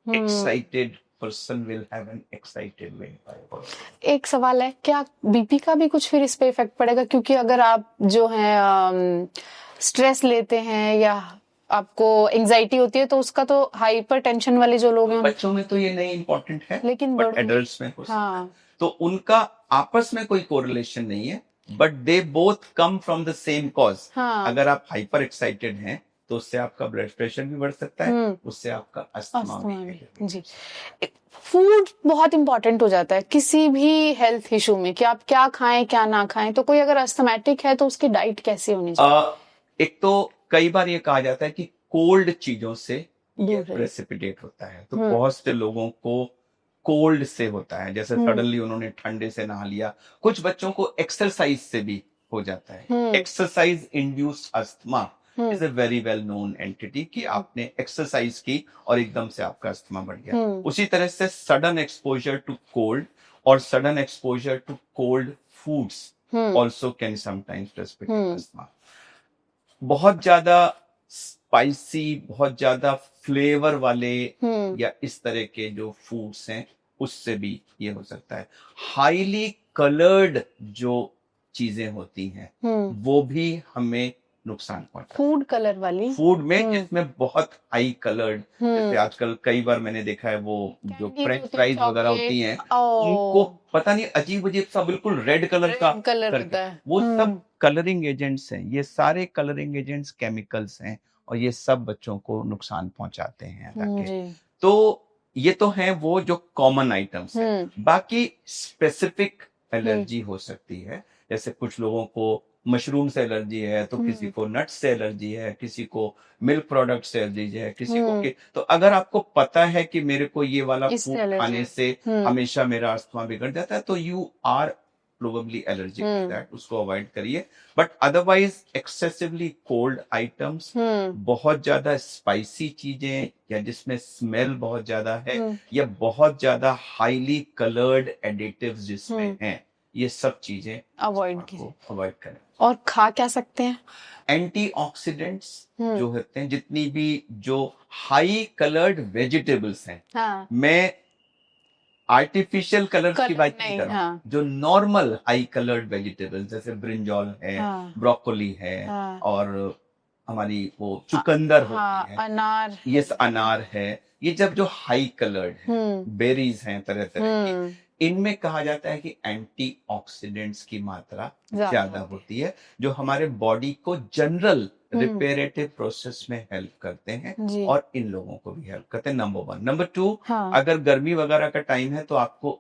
excited person will have an excited windpipe also. एक सवाल है, क्या बीपी का भी कुछ फिर इस पे इफेक्ट पड़ेगा? क्योंकि अगर आप जो है स्ट्रेस लेते हैं या आपको एंजाइटी होती है तो उसका तो हाइपर टेंशन वाले जो लोग हैं बच्चों में तो ये नहीं इम्पोर्टेंट है, लेकिन बट बड़ों में एडल्ट्स में हो सकता है। हाँ तो उनका आपस में कोई कोरिलेशन नहीं है, but they both come from the same cause. हाँ अगर आप हाइपर एक्साइटेड हैं तो उससे आपका ब्लड प्रेशर भी बढ़ सकता है, उससे आपका अस्थमा अस्थमा भी भी जी। फूड बहुत इंपॉर्टेंट हो जाता है किसी भी हेल्थ इशू में, कि आप क्या खाएं क्या ना खाएं। तो कोई अगर अस्थमैटिक है तो उसकी डाइट कैसी होनी चाहिए? एक तो कई बार ये कहा जाता है कि कोल्ड चीजों से ये दूर रहे। प्रेसिपिटेट होता है, तो बहुत से लोगों को कोल्ड से होता है, जैसे सडनली उन्होंने ठंडे से नहा लिया। कुछ बच्चों को एक्सरसाइज से भी हो जाता है। Exercise induced asthma is a very well known entity, कि आपने एक्सरसाइज की और एकदम से आपका अस्थमा बढ़ गया। उसी तरह से सडन एक्सपोजर टू कोल्ड और sudden exposure to cold foods also can sometimes precipitate asthma. बहुत ज्यादा स्पाइसी, बहुत ज्यादा फ्लेवर वाले या इस तरह के जो फूड्स हैं उससे भी ये हो सकता है। हाईली कलर्ड जो चीजें होती हैं वो भी हमें नुकसान पहुंचाती। फूड कलर वाली फूड में जिसमें बहुत हाई कलर्ड, जैसे आजकल कई बार मैंने देखा है वो जो फ्रेंच फ्राइज वगैरह होती हैं, उनको पता नहीं अजीब अजीब सा बिल्कुल रेड कलर का कलर करके, होता है। वो सब कलरिंग एजेंट्स हैं। ये सारे कलरिंग एजेंट्स केमिकल्स हैं और ये सब बच्चों को नुकसान पहुंचाते हैं जाके। तो ये तो हैं वो जो कॉमन आइटम्स हैं। बाकी स्पेसिफिक एलर्जी हो सकती है, जैसे कुछ लोगों को मशरूम से एलर्जी है, तो किसी को नट्स से एलर्जी है, किसी को मिल्क प्रोडक्ट से एलर्जी है, किसी को तो अगर आपको पता है कि मेरे को ये वाला फूड खाने से हमेशा मेरा अस्थमा बिगड़ जाता है, तो you are probably allergic to that, उसको अवॉइड करिए। But otherwise excessively cold items, बहुत ज्यादा स्पाइसी चीजें या जिसमें स्मेल बहुत ज्यादा है, या बहुत ज्यादा हाईली कलर्ड एडिटिव्स जिसमें हैं, ये सब चीजें अवॉइड करें। और खा क्या सकते हैं? एंटीऑक्सीडेंट्स जो होते हैं, जितनी भी जो हाई कलर्ड वेजिटेबल्स हैं, मैं आर्टिफिशियल कलर की बात नहीं कर रहा हूँ, जो नॉर्मल हाई कलर्ड वेजिटेबल्स जैसे ब्रिंजॉल है, ब्रोकोली है, और हमारी वो चुकंदर होती है, अनार, ये अनार है, ये जब जो हाई कलर्ड है, बेरीज हैं तरह तरह की, इनमें कहा जाता है कि एंटीऑक्सीडेंट्स की मात्रा ज्यादा होती है, जो हमारे बॉडी को जनरल रिपेरेटिव प्रोसेस में हेल्प करते हैं और इन लोगों को भी हेल्प करते हैं। नंबर 1। नंबर 2, अगर गर्मी वगैरह का टाइम है तो आपको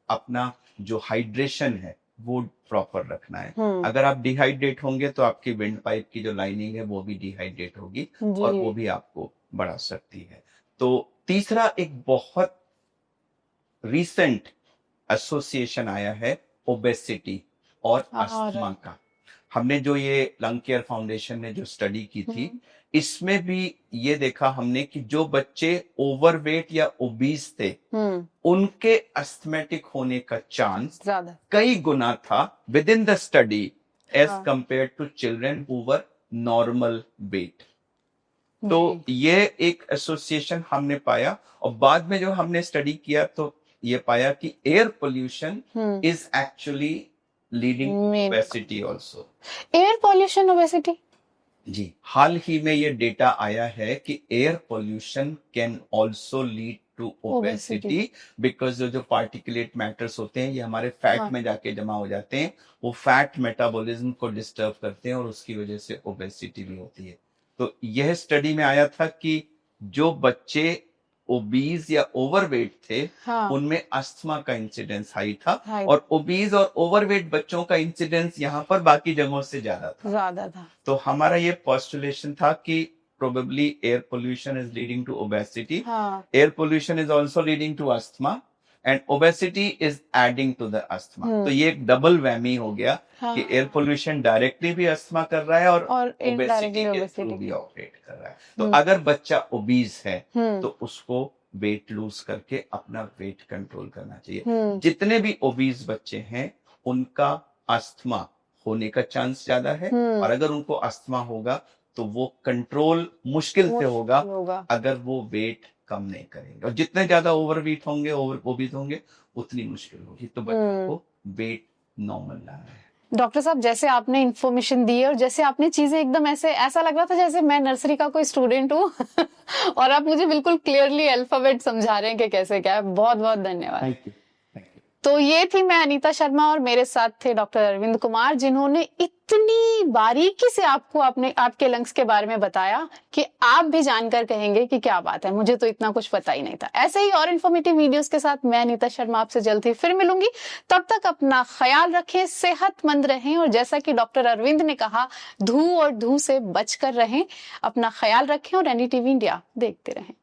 अपना जो हाइड्रेशन है वो प्रॉपर रखना है। अगर आप डिहाइड्रेट होंगे तो आपकी विंड पाइप की जो लाइनिंग है वो भी डिहाइड्रेट होगी और वो भी आपको बढ़ा सकती है। तो तीसरा एक बहुत रिसेंट एसोसिएशन आया है ओबेसिटी और अस्थमा का। हमने जो ये लंग केयर फाउंडेशन ने जो स्टडी की थी, इसमें भी ये देखा हमने कि जो बच्चे ओवरवेट या ओबीस थे, उनके अस्थमेटिक होने का चांस कई गुना था within the study as compare to children who were normal weight. तो ये एक एसोसिएशन हमने पाया, और बाद में जो हमने स्टडी किया तो ये पाया कि air pollution is actually leading to obesity also. Air pollution obesity? जी, हाल ही में ये डेटा आया है कि air pollution can also lead to obesity, because जो पार्टिकुलेट मैटर्स होते हैं ये हमारे फैट में जाके जमा हो जाते हैं, वो फैट मेटाबॉलिज्म को डिस्टर्ब करते हैं और उसकी वजह से ओबेसिटी भी होती है। तो यह स्टडी में आया था कि जो बच्चे ओबीज या ओवरवेट थे, उनमें अस्थमा का इंसिडेंस हाई था, और ओबीज और ओवरवेट बच्चों का इंसिडेंस यहाँ पर बाकी जगहों से ज्यादा था। तो हमारा ये पोस्टुलेशन था कि probably air pollution is leading to obesity, air pollution is also leading to asthma, and obesity is adding to the asthma। तो ये एक डबल वैमी हो गया कि एयर पोल्यूशन डायरेक्टली भी अस्थमा कर रहा है और ओबेसिटी के थ्रू भी ऑपरेट कर रहा है। तो अगर बच्चा ओबीज है तो उसको वेट लूज करके अपना वेट कंट्रोल करना चाहिए। जितने भी ओबीज बच्चे हैं उनका अस्थमा होने का चांस ज्यादा है, और अगर उनको अस्थमा होगा तो वो कंट्रोल मुश्किल से होगा अगर वो वेट कम नहीं करेंगे, और जितने ज्यादा ओवरवेट होंगे, ओबीज होंगे, उतनी मुश्किल होगी। तो बच्चों को वेट नॉर्मल लाना है। डॉक्टर साहब, जैसे आपने इंफॉर्मेशन दी है और जैसे आपने चीजें एकदम ऐसा लग रहा था जैसे मैं नर्सरी का कोई स्टूडेंट हूँ और आप मुझे बिल्कुल क्लियरली अल्फाबेट समझा रहे हैं कि कैसे क्या है। बहुत बहुत धन्यवाद। Thank you. तो ये थी मैं अनीता शर्मा, और मेरे साथ थे डॉक्टर अरविंद कुमार, जिन्होंने इतनी बारीकी से आपको आपके लंग्स के बारे में बताया कि आप भी जानकर कहेंगे कि क्या बात है, मुझे तो इतना कुछ पता ही नहीं था। ऐसे ही और इन्फॉर्मेटिव वीडियोस के साथ मैं अनीता शर्मा आपसे जल्द ही फिर मिलूंगी। तब तक अपना ख्याल रखें, सेहतमंद रहें, और जैसा कि डॉक्टर अरविंद ने कहा, धू और धू से बचकर रहें, अपना ख्याल रखें और एनडीटीवी इंडिया देखते रहें।